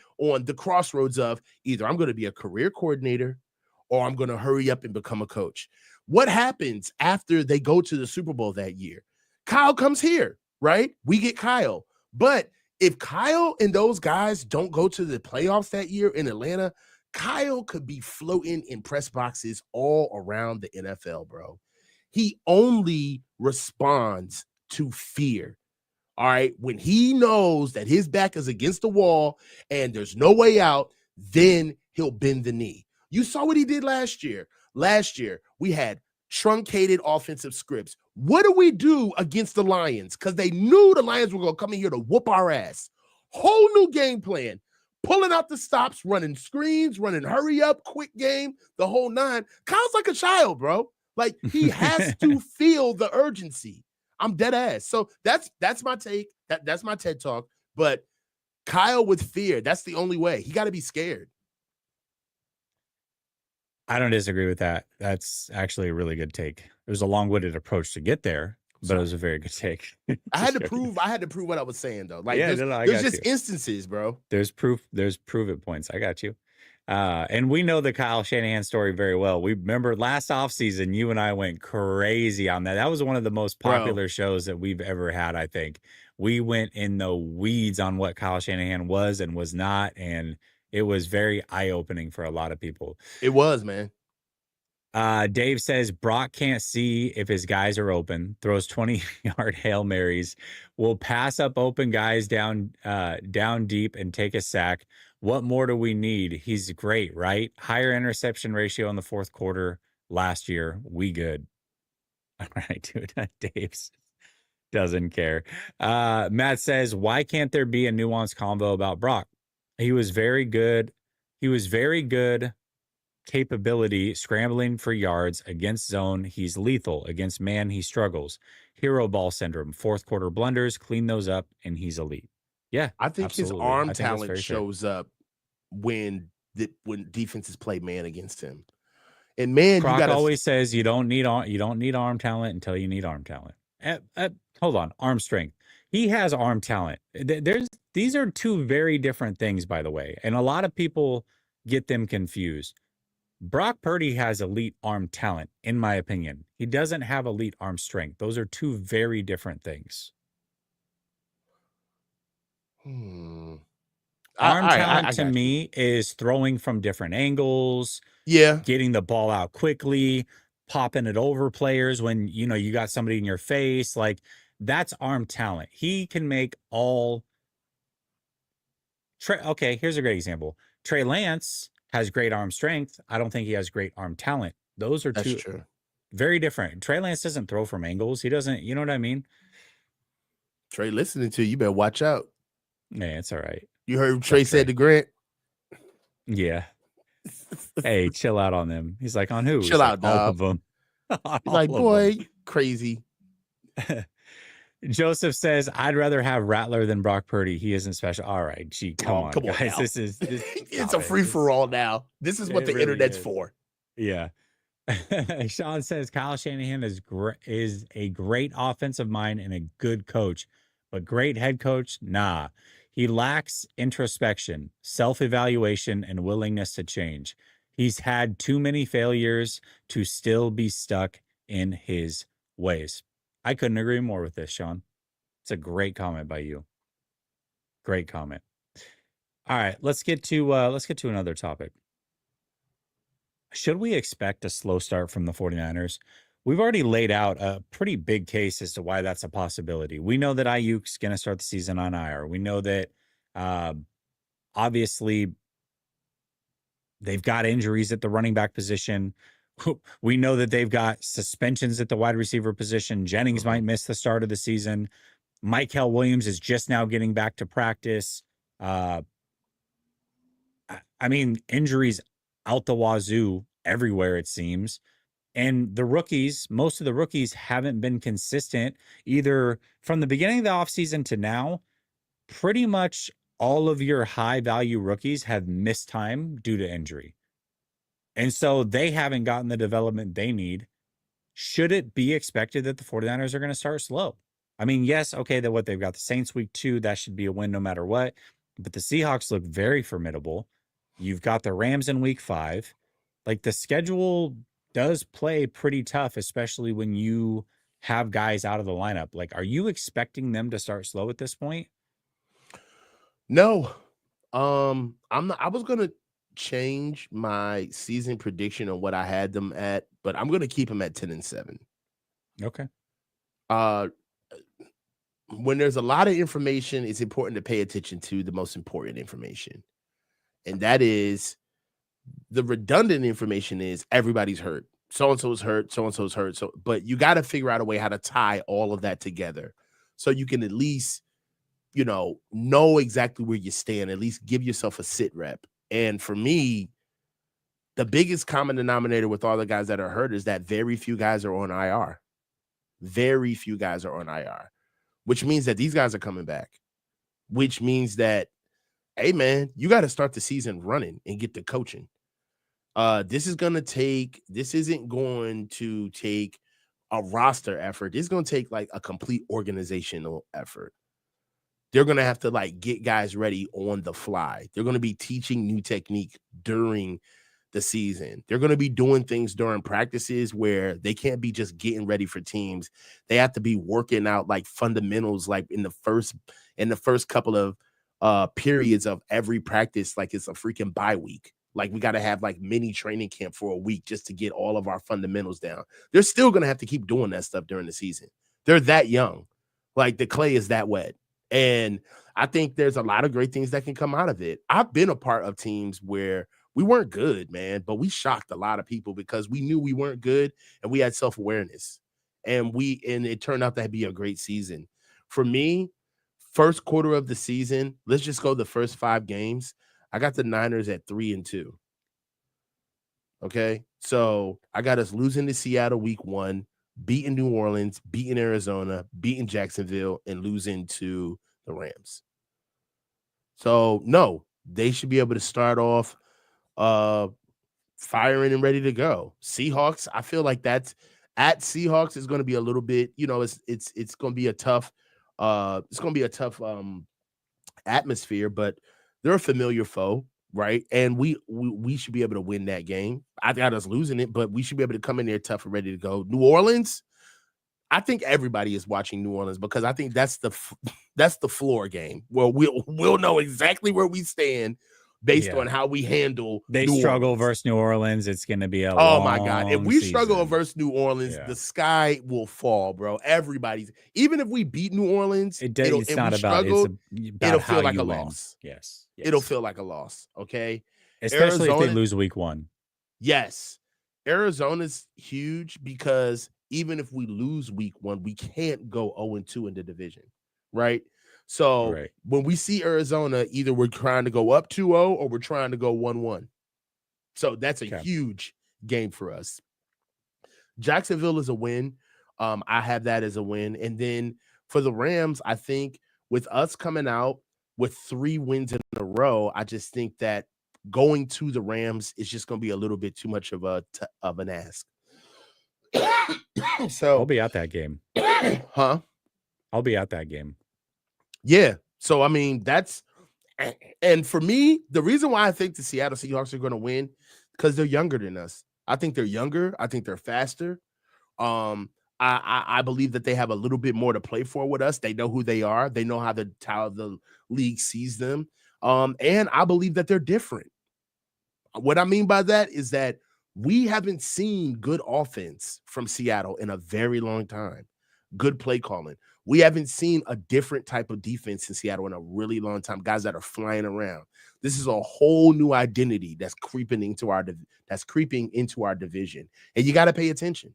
B: the crossroads of either I'm going to be a career coordinator or I'm going to hurry up and become a coach. What happens after they go to the Super Bowl that year? Kyle comes here, right? We get Kyle. But if Kyle and those guys don't go to the playoffs that year in Atlanta, Kyle could be floating in press boxes all around the NFL, bro. He only responds to fear. All right. When he knows that his back is against the wall and there's no way out, then he'll bend the knee. You saw what he did last year. Last year, we had truncated offensive scripts. What do we do against the Lions? Because they knew the Lions were going to come in here to whoop our ass. Whole new game plan. Pulling out the stops, running screens, running hurry up, quick game, the whole nine. Kyle's like a child, bro. Like, he has to feel the urgency. I'm dead ass. So that's my take. That's my TED Talk. But Kyle with fear, that's the only way. He got to be scared.
A: I don't disagree with that. That's actually a really good take. It was a long-winded approach to get there, but it was a very good take.
B: I had to prove what I was saying, though. Like,
A: Yeah,
B: there's just instances, bro.
A: There's proof. There's prove-it points. I got you. And we know the Kyle Shanahan story very well. We remember last offseason, you and I went crazy on that. That was one of the most popular shows that we've ever had, I think. We went in the weeds on what Kyle Shanahan was and was not, and it was very eye-opening for a lot of people.
B: It was, man.
A: Dave says Brock can't see if his guys are open, throws 20-yard Hail Marys, will pass up open guys down deep and take a sack. What more do we need? He's great, right? Higher interception ratio in the fourth quarter last year. We good. All right, dude. Dave's doesn't care. Matt says, why can't there be a nuanced convo about Brock? He was very good. He was very good capability scrambling for yards against zone. He's lethal against man. He struggles. Hero ball syndrome, fourth quarter blunders, clean those up, and he's elite. Yeah,
B: I think
A: absolutely.
B: his arm talent shows up when defenses play man against him. And man,
A: Croc always says you don't need arm talent until you need arm talent. Hold on, arm strength. He has arm talent. These are two very different things, by the way, and a lot of people get them confused. Brock Purdy has elite arm talent, in my opinion. He doesn't have elite arm strength. Those are two very different things. Arm talent to me is throwing from different angles.
B: Yeah.
A: Getting the ball out quickly, popping it over players when, you got somebody in your face. Like, that's arm talent. He can make all. Okay, here's a great example. Trey Lance has great arm strength. I don't think he has great arm talent. Those are two very different. Trey Lance doesn't throw from angles. He doesn't, you know what I mean?
B: Trey listening to you, better watch out.
A: Yeah, it's all right.
B: You heard Trey said to Grant?
A: Yeah. Hey, chill out on them. He's like, on who?
B: Chill out,
A: all of them.
B: He's like, boy, crazy.
A: Joseph says, I'd rather have Rattler than Brock Purdy. He isn't special. All right. Gee, come on, guys.
B: Now. It's a free-for-all now. This is what the internet's for.
A: Yeah. Sean says, Kyle Shanahan is a great offensive mind and a good coach, but great head coach? Nah. He lacks introspection, self-evaluation, and willingness to change. He's had too many failures to still be stuck in his ways. I couldn't agree more with this, Sean. It's a great comment by you. Great comment. All right, let's get to another topic. Should we expect a slow start from the 49ers? We've already laid out a pretty big case as to why that's a possibility. We know that Ayuk's going to start the season on IR. We know that obviously they've got injuries at the running back position. We know that they've got suspensions at the wide receiver position. Jennings might miss the start of the season. Michael Williams is just now getting back to practice. I mean, injuries out the wazoo everywhere, it seems. And the rookies, most of the rookies haven't been consistent either from the beginning of the offseason to now. Pretty much all of your high-value rookies have missed time due to injury. And so they haven't gotten the development they need. Should it be expected that the 49ers are going to start slow? I mean, yes, okay, that what they've got the Saints week 2, that should be a win no matter what. But the Seahawks look very formidable. You've got the Rams in week 5. Like, the schedule does play pretty tough, especially when you have guys out of the lineup. Like, are you expecting them to start slow at this point?
B: No. I'm not. I was going to change my season prediction on what I had them at, but I'm going to keep them at 10-7.
A: Okay.
B: When there's a lot of information, it's important to pay attention to the most important information. And that is The redundant information is everybody's hurt. So and so is hurt. So and so is hurt. So, but you got to figure out a way how to tie all of that together, so you can at least know exactly where you stand. At least give yourself a sit rep. And for me, the biggest common denominator with all the guys that are hurt is that very few guys are on IR. Very few guys are on IR, which means that these guys are coming back. Which means that, hey man, you got to start the season running and get the coaching. This isn't going to take a roster effort. This is going to take like a complete organizational effort. They're going to have to like get guys ready on the fly. They're going to be teaching new technique during the season. They're going to be doing things during practices where they can't be just getting ready for teams. They have to be working out like fundamentals, like in the first couple of periods of every practice, like it's a freaking bye week. Like we got to have like mini training camp for a week just to get all of our fundamentals down. They're still going to have to keep doing that stuff during the season. They're that young. Like the clay is that wet. And I think there's a lot of great things that can come out of it. I've been a part of teams where we weren't good, man, but we shocked a lot of people because we knew we weren't good and we had self-awareness. And it turned out to be a great season. For me, first quarter of the season, let's just go the first 5 games. I got the Niners at 3-2. Okay. So I got us losing to Seattle week 1, beating New Orleans, beating Arizona, beating Jacksonville, and losing to the Rams. So no, they should be able to start off firing and ready to go. Seahawks, I feel like that's at Seahawks is going to be a little bit, it's going to be a tough atmosphere, but they're a familiar foe, right? And we should be able to win that game. I got us losing it, but we should be able to come in there tough and ready to go. New Orleans, I think everybody is watching New Orleans because I think that's the floor game where we'll know exactly where we stand based on how we handle.
A: They
B: New
A: struggle
B: Orleans.
A: versus New Orleans. It's going to be a
B: my God. If we struggle versus New Orleans, the sky will fall, bro. Even if we beat New Orleans, it'll feel like a loss.
A: Yes.
B: It'll feel like a loss. Okay.
A: Especially if they lose week 1.
B: Yes. Arizona's huge because even if we lose week 1, we can't go 0-2 in the division. Right. So when we see Arizona, either we're trying to go up 2-0 or we're trying to go 1-1. So that's a huge game for us. Jacksonville is a win. I have that as a win. And then for the Rams, I think with us coming out with 3 wins in a row, I just think that going to the Rams is just going to be a little bit too much of an ask. So
A: I'll be at that game.
B: Huh?
A: I'll be at that game.
B: Yeah. So, I mean, and for me, the reason why I think the Seattle Seahawks are going to win, because they're younger than us. I think they're younger. I think they're faster. I believe that they have a little bit more to play for with us. They know who they are. They know how the league sees them. And I believe that they're different. What I mean by that is that we haven't seen good offense from Seattle in a very long time. Good play calling. We haven't seen a different type of defense in Seattle in a really long time. Guys that are flying around. This is a whole new identity that's creeping into our division, and you got to pay attention,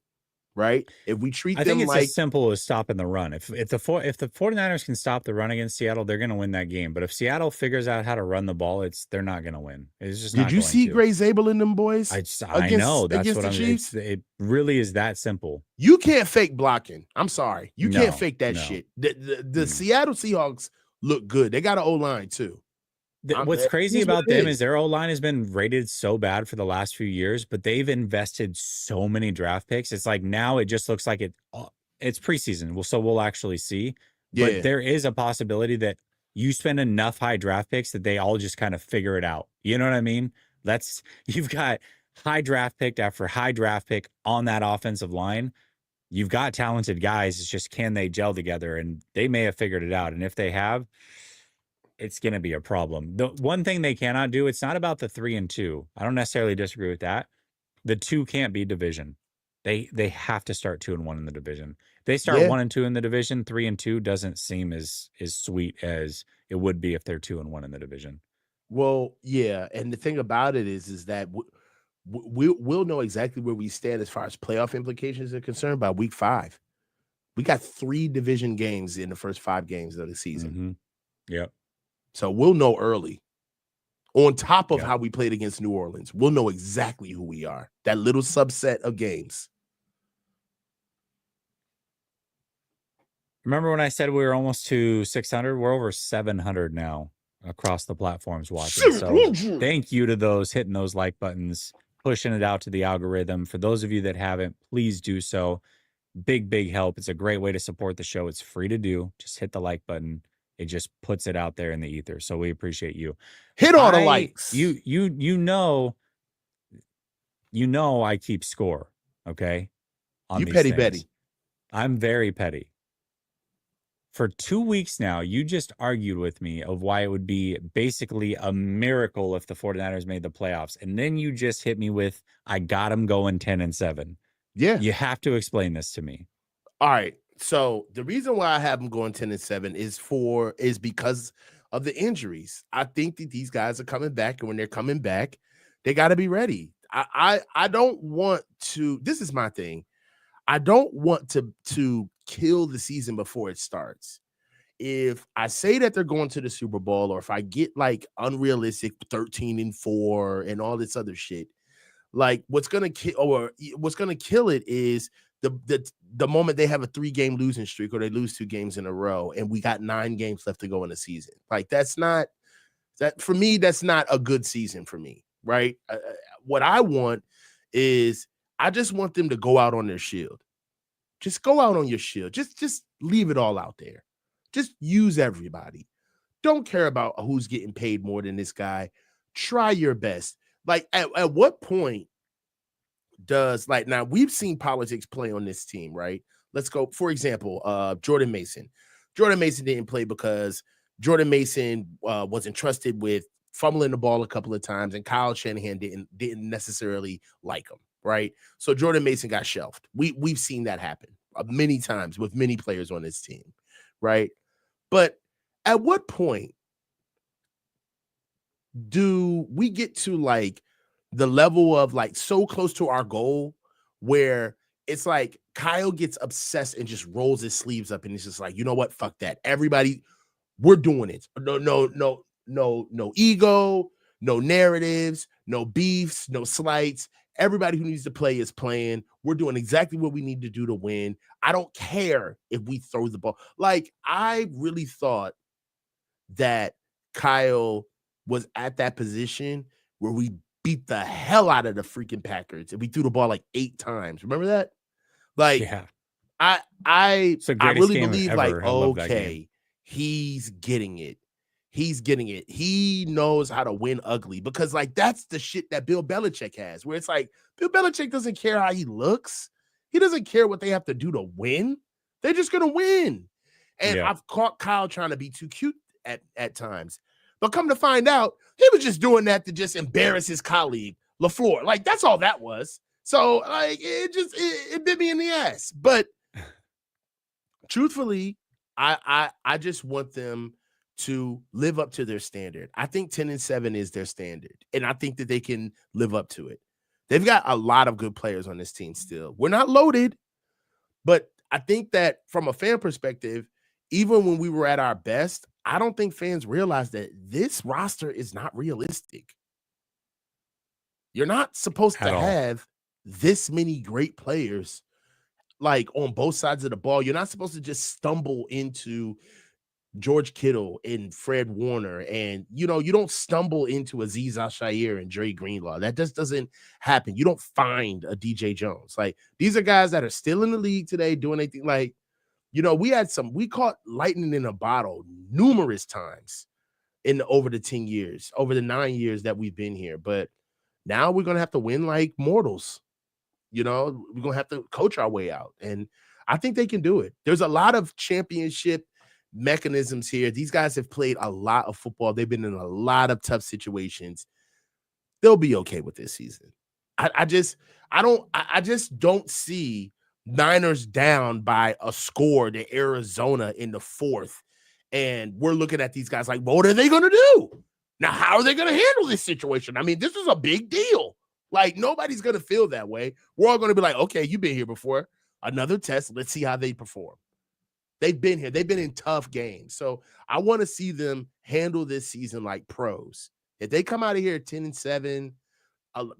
B: right? If we treat them
A: think it's
B: like
A: as simple as stopping the run. If the 49ers can stop the run against Seattle, they're going to win that game. But if Seattle figures out how to run the ball, they're not going to win. It's just.
B: Did you see Gray Zabel in them boys?
A: I know that's what I'm. It really is that simple.
B: You can't fake blocking. I'm sorry, you can't fake that shit. The Seattle Seahawks look good. They got an O-line too.
A: What's crazy about them is their O-line has been rated so bad for the last few years, but they've invested so many draft picks. It's like now it just looks like it's preseason. So we'll actually see. Yeah. But there is a possibility that you spend enough high draft picks that they all just kind of figure it out. You know what I mean? You've got high draft pick after high draft pick on that offensive line. You've got talented guys. It's just, can they gel together? And they may have figured it out. And if they have, it's going to be a problem. The one thing they cannot do, it's not about the 3-2. I don't necessarily disagree with that. The 2 can't be division. They have to start 2-1 in the division. If they start 1-2 in the division, 3-2 doesn't seem as sweet as it would be if they're 2-1 in the division.
B: Well, yeah, and the thing about it is that we'll know exactly where we stand as far as playoff implications are concerned by week 5. We got 3 division games in the first 5 games of the season.
A: Mm-hmm. Yep.
B: So we'll know early. On top of
A: Yep.
B: how we played against New Orleans, we'll know exactly who we are. That little subset of games.
A: Remember when I said we were almost to 600? We're over 700 now across the platforms watching. So thank you to those hitting those like buttons, pushing it out to the algorithm. For those of you that haven't, please do so. Big help. It's a great way to support the show. It's free to do. Just hit the like button. It just puts it out there in the ether. So we appreciate you.
B: Hit all the likes.
A: You know I keep score, okay?
B: You petty Betty.
A: I'm very petty. For 2 weeks now, you just argued with me of why it would be basically a miracle if the 49ers made the playoffs. And then you just hit me with, I got them going 10-7.
B: Yeah.
A: You have to explain this to me.
B: All right. So the reason why I have them going 10-7 is because of the injuries. I think that these guys are coming back, and when they're coming back, they got to be ready. I don't want to. This is my thing. I don't want to kill the season before it starts. If I say that they're going to the Super Bowl, or if I get like unrealistic 13-4 and all this other shit, like what's gonna kill it is the moment they have a 3-game losing streak or they lose 2 games in a row and we got 9 games left to go in the season. Like that's not a good season for me, right? What I want is I just want them to go out on their shield. Just go out on your shield. Just leave it all out there. Just use everybody. Don't care about who's getting paid more than this guy. Try your best. Like at what point does, like, now we've seen politics play on this team, right? Let's go, for example, Jordan Mason. Jordan Mason didn't play because Jordan Mason was entrusted with fumbling the ball a couple of times, and Kyle Shanahan didn't necessarily like him, right? So Jordan Mason got shelved. We've seen that happen many times with many players on this team, right? But at what point do we get to like the level of like so close to our goal where it's like Kyle gets obsessed and just rolls his sleeves up and it's just like, you know what? Fuck that. Everybody, we're doing it. No ego, no narratives, no beefs, no slights. Everybody who needs to play is playing. We're doing exactly what we need to do to win. I don't care if we throw the ball. Like, I really thought that Kyle was at that position where we beat the hell out of the freaking Packers and we threw the ball like 8 times. Remember that? Like,
A: yeah.
B: I really believe like,
A: okay,
B: he's getting it. He's getting it. He knows how to win ugly because like that's the shit that Bill Belichick has, where it's like Bill Belichick doesn't care how he looks. He doesn't care what they have to do to win. They're just going to win. And I've caught Kyle trying to be too cute at times. But come to find out, he was just doing that to just embarrass his colleague, LaFleur. Like, that's all that was. So, like, it bit me in the ass. But truthfully, I just want them to live up to their standard. I think 10-7 is their standard. And I think that they can live up to it. They've got a lot of good players on this team still. We're not loaded, but I think that from a fan perspective, even when we were at our best, I don't think fans realize that this roster is not realistic. You're not supposed to have this many great players like on both sides of the ball. You're not supposed to just stumble into George Kittle and Fred Warner, and you don't stumble into Aziz Al-Shaair and Dre Greenlaw. That just doesn't happen. You don't find a DJ Jones. Like, these are guys that are still in the league today doing anything. Like, we caught lightning in a bottle numerous times over the 9 years that we've been here. But now we're gonna have to win like mortals. We're gonna have to coach our way out, and I think they can do it. There's a lot of championship mechanisms here. These guys have played a lot of football. They've been in a lot of tough situations. They'll be okay with this season. I just don't see Niners down by a score to Arizona in the 4th, and we're looking at these guys like, what are they going to do? Now, how are they going to handle this situation? I mean, this is a big deal. Like, nobody's going to feel that way. We're all going to be like, okay, you've been here before. Another test. Let's see how they perform. They've been here. They've been in tough games. So I want to see them handle this season like pros. If they come out of here 10-7,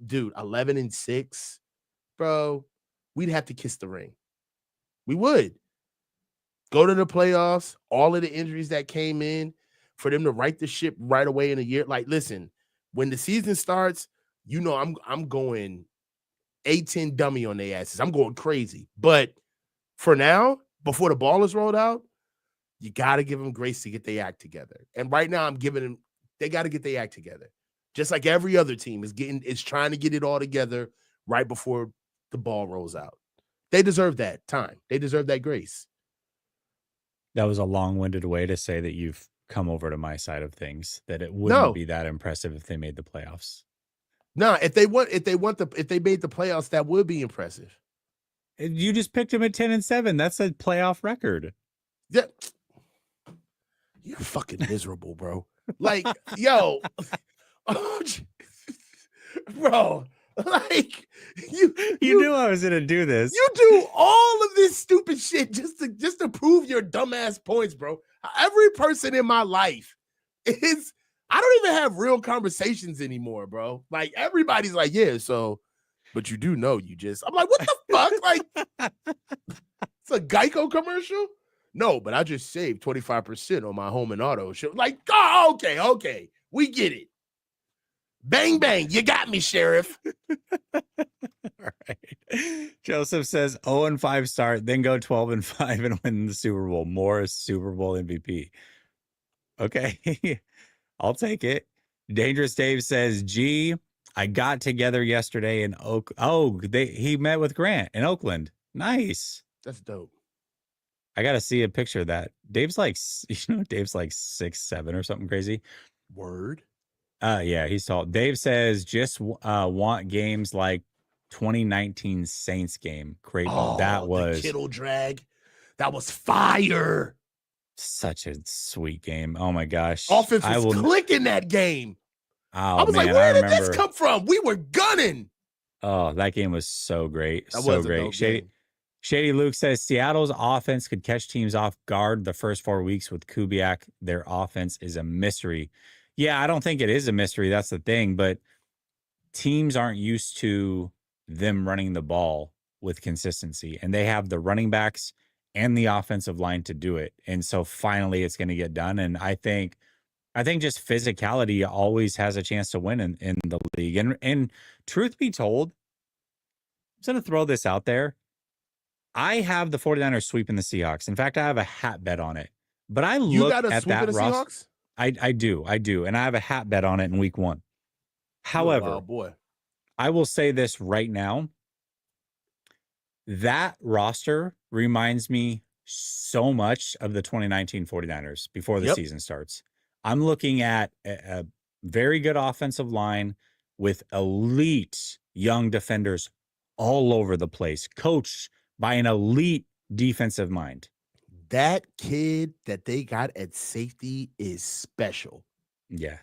B: dude, 11-6, bro, we'd have to kiss the ring. We would. Go to the playoffs, all of the injuries that came in, for them to right the ship right away in a year. Like, listen, when the season starts, you know I'm going A10 dummy on their asses. I'm going crazy. But for now, before the ball is rolled out, you got to give them grace to get their act together. And right now, I'm giving them, they got to get their act together. Just like every other team is trying to get it all together right before the ball rolls out. They deserve that time. They deserve that grace.
A: That was a long-winded way to say that you've come over to my side of things, that it wouldn't be that impressive if they made the playoffs.
B: No, if they made the playoffs, that would be impressive.
A: You just picked them at 10-7. That's a playoff record.
B: Yeah. You're fucking miserable, bro. Like, yo, bro, like you
A: knew I was gonna do this.
B: You do all of this stupid shit just to prove your dumbass points, bro. Every person in my life is, I don't even have real conversations anymore, bro. Like, everybody's like, yeah, so, but you do know you just, I'm like, what the fuck? Like, it's a Geico commercial? No, but I just saved 25% on my home and auto show. Like, oh, okay. We get it. Bang, bang. You got me, Sheriff.
A: All right. Joseph says 0-5 start, then go 12-5 and win the Super Bowl. Morris, Super Bowl MVP. Okay. I'll take it. Dangerous Dave says, gee, I got together yesterday in he met with Grant in Oakland. Nice.
B: That's dope.
A: I got to see a picture of that. Dave's like 6'7" or something crazy.
B: Word.
A: Yeah, he's tall. Dave says, just want games like 2019 Saints game. Craven. That was
B: the Kittle drag. That was fire.
A: Such a sweet game. Oh my gosh.
B: Offense was clicking that game.
A: Oh,
B: I was like, where did this come from? We were gunning.
A: Oh, that game was so great.
B: That
A: so
B: was
A: great. Shady Luke says Seattle's offense could catch teams off guard the first 4 weeks with Kubiak. Their offense is a mystery. Yeah, I don't think it is a mystery. That's the thing. But teams aren't used to them running the ball with consistency. And they have the running backs and the offensive line to do it. And so finally it's going to get done. And I think just physicality always has a chance to win in the league. And truth be told, I'm going to throw this out there. I have the 49ers sweeping the Seahawks. In fact, I have a hat bet on it. But I look at that roster. I do. And I have a hat bet on it in week 1. However, I will say this right now. That roster reminds me so much of the 2019 49ers before the season starts. I'm looking at a very good offensive line with elite young defenders all over the place, coached by an elite defensive mind.
B: That kid that they got at safety is special.
A: Yeah.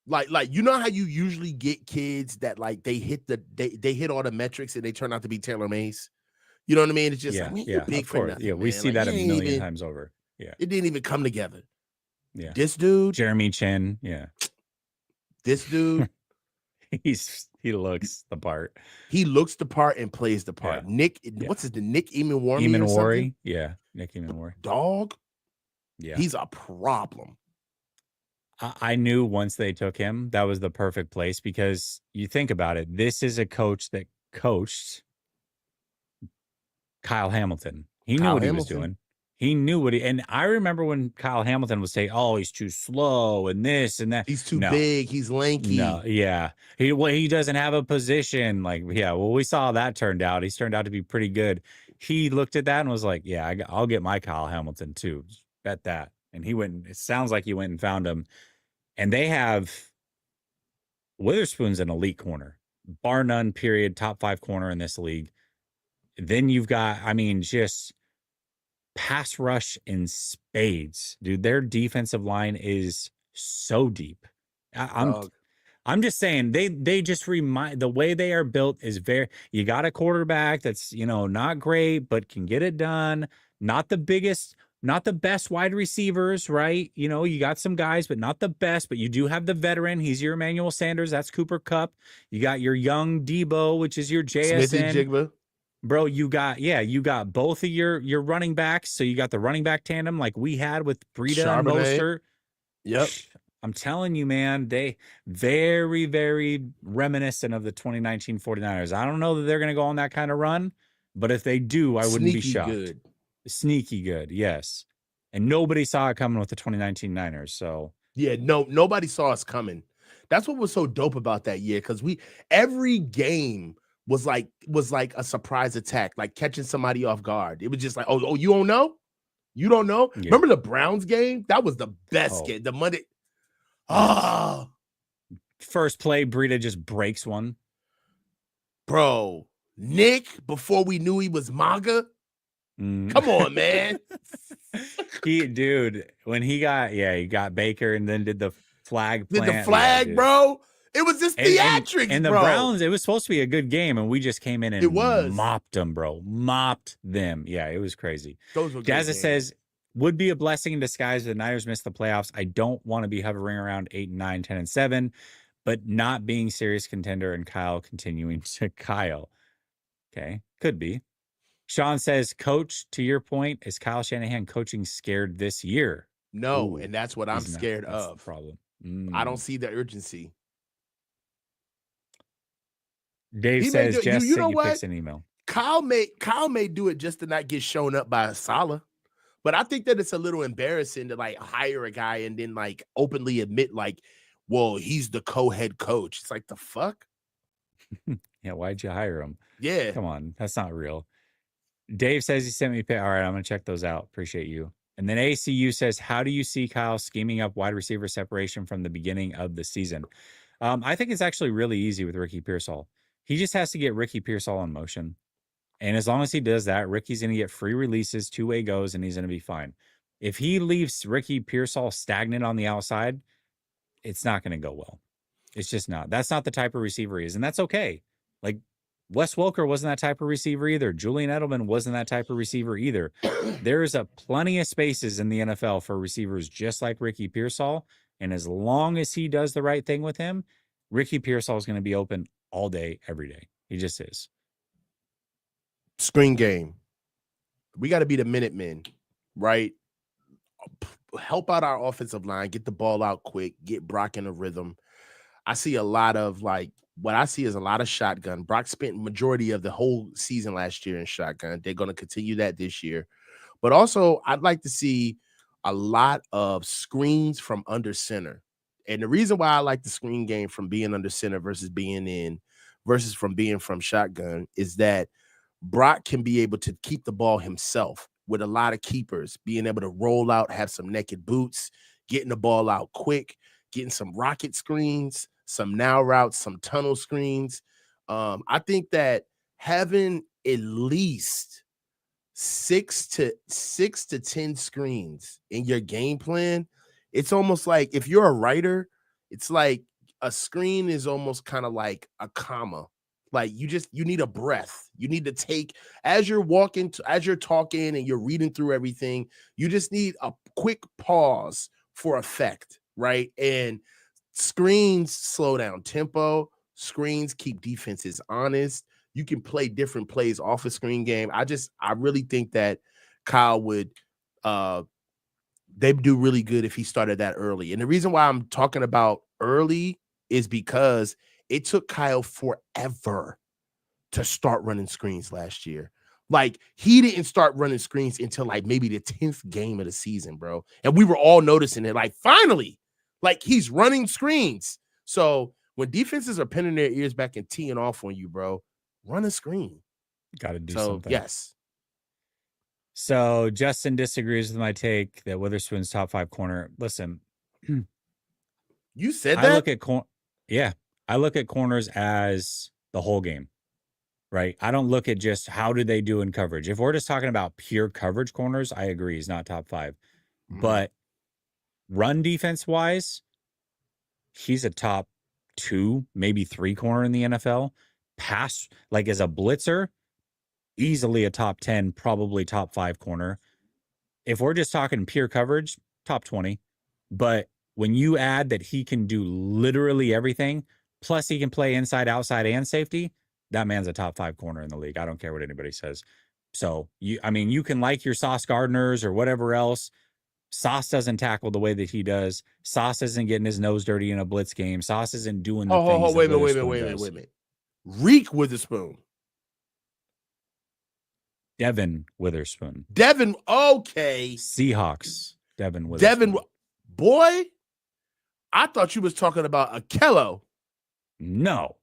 B: Like you know how you usually get kids that like they hit all the metrics and they turn out to be Taylor Mays. You know what I mean? It's just you're big for nothing.
A: Yeah, we see that a million times over. Yeah.
B: It didn't even come together.
A: Yeah.
B: This dude,
A: Jeremy Chin, yeah.
B: This dude,
A: he looks the part.
B: He looks the part and plays the part. Yeah. Nick
A: Emanwari? Yeah, Nick Emanwari.
B: Dog.
A: Yeah.
B: He's a problem.
A: I knew once they took him, that was the perfect place because you think about it. This is a coach that coached Kyle Hamilton. He knew what he was doing. He knew what and I remember when Kyle Hamilton would say, oh, he's too slow and this and that.
B: He's too big. He's lanky.
A: No, yeah. He doesn't have a position. Like, yeah, well, we saw how that turned out. He's turned out to be pretty good. He looked at that and was like, yeah, I'll get my Kyle Hamilton too. Bet that. And it sounds like he went and found him. And they have Witherspoon's an elite corner, bar none, period, top 5 corner in this league. Then you've got, just pass rush in spades, dude. Their defensive line is so deep. I, I'm
B: Dog.
A: I'm just saying they just remind the way they are built is very you got a quarterback that's, not great, but can get it done. Not the biggest, not the best wide receivers, right? You got some guys, but not the best, but you do have the veteran. He's your Emmanuel Sanders, that's Cooper Cup. You got your young Debo, which is your
B: Smithy
A: JSN.
B: Jigba.
A: Bro, you got both of your running backs. So you got the running back tandem like we had with Breida and
B: Charbonnet.
A: Mostert.
B: Yep.
A: I'm telling you, man, they very, very reminiscent of the 2019 49ers. I don't know that they're going to go on that kind of run, but if they do, I wouldn't be
B: Sneaky
A: shocked.
B: good.
A: Sneaky good, yes. And nobody saw it coming with the 2019 Niners. So
B: Yeah, nobody saw us coming. That's what was so dope about that year, because every game was like a surprise attack, like catching somebody off guard. It was just like, oh, you don't know? You don't know?
A: yeah.
B: Remember the Browns game? That was the best game. The Monday. Oh,
A: first play, Breida just breaks one.
B: bro. Nick, before we knew he was MAGA. Come on, man.
A: When he got Baker and then did the flag plant.
B: Did the flag, bro? It was just theatrics,
A: and the
B: bro.
A: Browns, it was supposed to be a good game, and we just came in and mopped them, bro. Mopped them. Yeah, it was crazy.
B: Those were
A: Jazza says, would be a blessing in disguise if the Niners missed the playoffs. I don't want to be hovering around 8 and 9, 10 and 7, but not being serious contender and Kyle continuing to Kyle. Okay, could be. Sean says, Coach, to your point, is Kyle Shanahan coaching scared this year?
B: No, and that's what I'm scared
A: That's
B: of.
A: the problem.
B: I don't see the urgency.
A: Dave says, Jess, you know what? An email.
B: Kyle may do it just to not get shown up by Saleh. But I think that it's a little embarrassing to like hire a guy and then like openly admit like, well, he's the co-head coach. It's like, the fuck?
A: Yeah, why'd you hire him?
B: Yeah.
A: Come on, that's not real. Dave says he sent me all right, I'm gonna check those out. Appreciate you. And then ACU says, how do you see Kyle scheming up wide receiver separation from the beginning of the season? I think it's actually really easy with Ricky Pearsall. He just has to get Ricky Pearsall in motion. And as long as he does that, Ricky's going to get free releases, two-way goes, and he's going to be fine. If he leaves Ricky Pearsall stagnant on the outside, it's not going to go well. It's just not. That's not the type of receiver he is, and that's okay. Like, Wes Welker wasn't that type of receiver either. Julian Edelman wasn't that type of receiver either. There's plenty of spaces in the NFL for receivers just like Ricky Pearsall, and as long as he does the right thing with him, Ricky Pearsall is going to be open all day, every day. He just is.
B: Screen game. We got to be the Minutemen, right? Help out our offensive line, get the ball out quick, get Brock in a rhythm. I see a lot of what I see is a lot of shotgun. Brock spent majority of the whole season last year in shotgun. They're going to continue that this year. But also, I'd like to see a lot of screens from under center. And the reason why I like the screen game from being under center versus from being from shotgun is that Brock can be able to keep the ball himself with a lot of keepers, being able to roll out, have some naked boots, getting the ball out quick, getting some rocket screens, some now routes, some tunnel screens. I think that having at least 6 to 10 screens in your game plan, it's almost like if you're a writer, it's like a screen is almost kind of like a comma. Like you need a breath. You need to take as you're talking and you're reading through everything, you just need a quick pause for effect, right? And screens slow down tempo. Screens keep defenses honest. You can play different plays off a screen game. I really think that Kyle would they'd do really good if he started that early. And the reason why I'm talking about early is because it took Kyle forever to start running screens last year. Like, he didn't start running screens until like maybe the 10th game of the season, bro. And we were all noticing it. Like, finally, like he's running screens. So when defenses are pinning their ears back and teeing off on you, bro, run a screen.
A: Got to do something.
B: Yes.
A: So Justin disagrees with my take that Witherspoon's top 5 corner. Listen,
B: you said that?
A: I look at corners as the whole game, right? I don't look at just how do they do in coverage. If we're just talking about pure coverage corners, I agree he's not top 5. But run defense wise, he's a top 2, maybe 3 corner in the NFL. Pass, like as a blitzer, easily a top 10, probably top 5 corner. If we're just talking pure coverage, top 20. But when you add that he can do literally everything, plus he can play inside, outside, and safety, that man's a top 5 corner in the league. I don't care what anybody says. So you can like your Sauce Gardners or whatever else. Sauce doesn't tackle the way that he does. Sauce isn't getting his nose dirty in a blitz game. Sauce isn't doing the things that Witherspoon does.
B: Reek Witherspoon.
A: Devin Witherspoon.
B: Devin, okay.
A: Seahawks. Devin Witherspoon.
B: Boy, I thought you was talking about Akello.
A: No.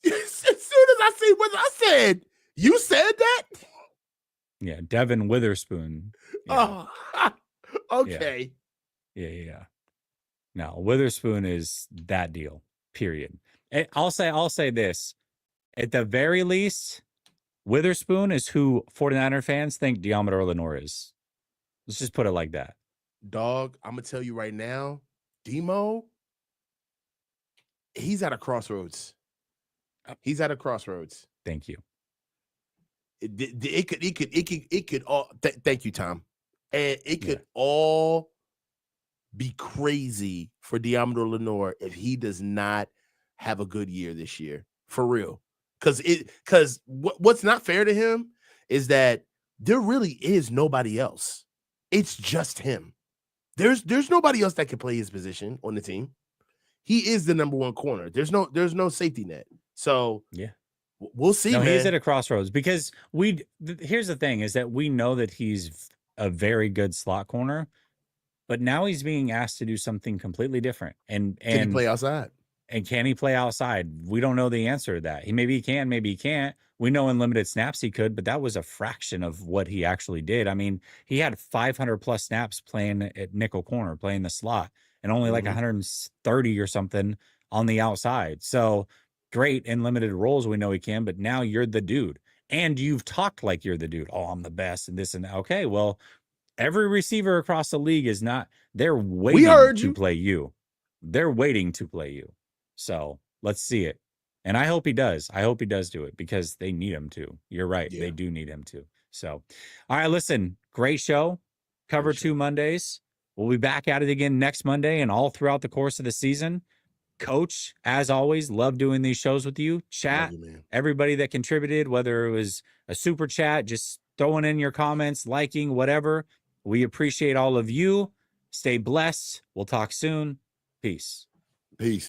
B: As soon as I see what I said, you said that?
A: Yeah, Devin Witherspoon.
B: Yeah. Oh, okay.
A: Yeah. No, Witherspoon is that deal. Period. I'll say this. At the very least, Witherspoon is who 49er fans think Deommodore Lenoir is. Let's just put it like that.
B: Dog, I'm going to tell you right now, Demo, he's at a crossroads. He's at a crossroads.
A: Thank you.
B: It could all, thank you, Tom. And it could all be crazy for Deommodore Lenoir if he does not have a good year this year. For real. Because what's not fair to him is that there really is nobody else. It's just him. There's nobody else that can play his position on the team. He is the number 1 corner. There's no safety net. So
A: yeah,
B: we'll see.
A: No,
B: man.
A: He's at a crossroads because here's the thing is that we know that he's a very good slot corner, but now he's being asked to do something completely different. And
B: can he play outside?
A: And can he play outside? We don't know the answer to that. Maybe he can, maybe he can't. We know in limited snaps he could, but that was a fraction of what he actually did. I mean, he had 500 plus snaps playing at nickel corner, playing the slot, and only like 130 or something on the outside. So great in limited roles, we know he can, but now you're the dude. And you've talked like you're the dude. Oh, I'm the best and this and that. Okay, well, every receiver across the league is not, they're waiting to play you. They're waiting to play you. So let's see it. And I hope he does. I hope he does do it because they need him to. You're right. Yeah. They do need him to. So, all right, listen, great show. Cover 2 Mondays. We'll be back at it again next Monday and all throughout the course of the season. Coach, as always, love doing these shows with you. Chat, everybody that contributed, whether it was a super chat, just throwing in your comments, liking, whatever. We appreciate all of you. Stay blessed. We'll talk soon. Peace.
B: Peace.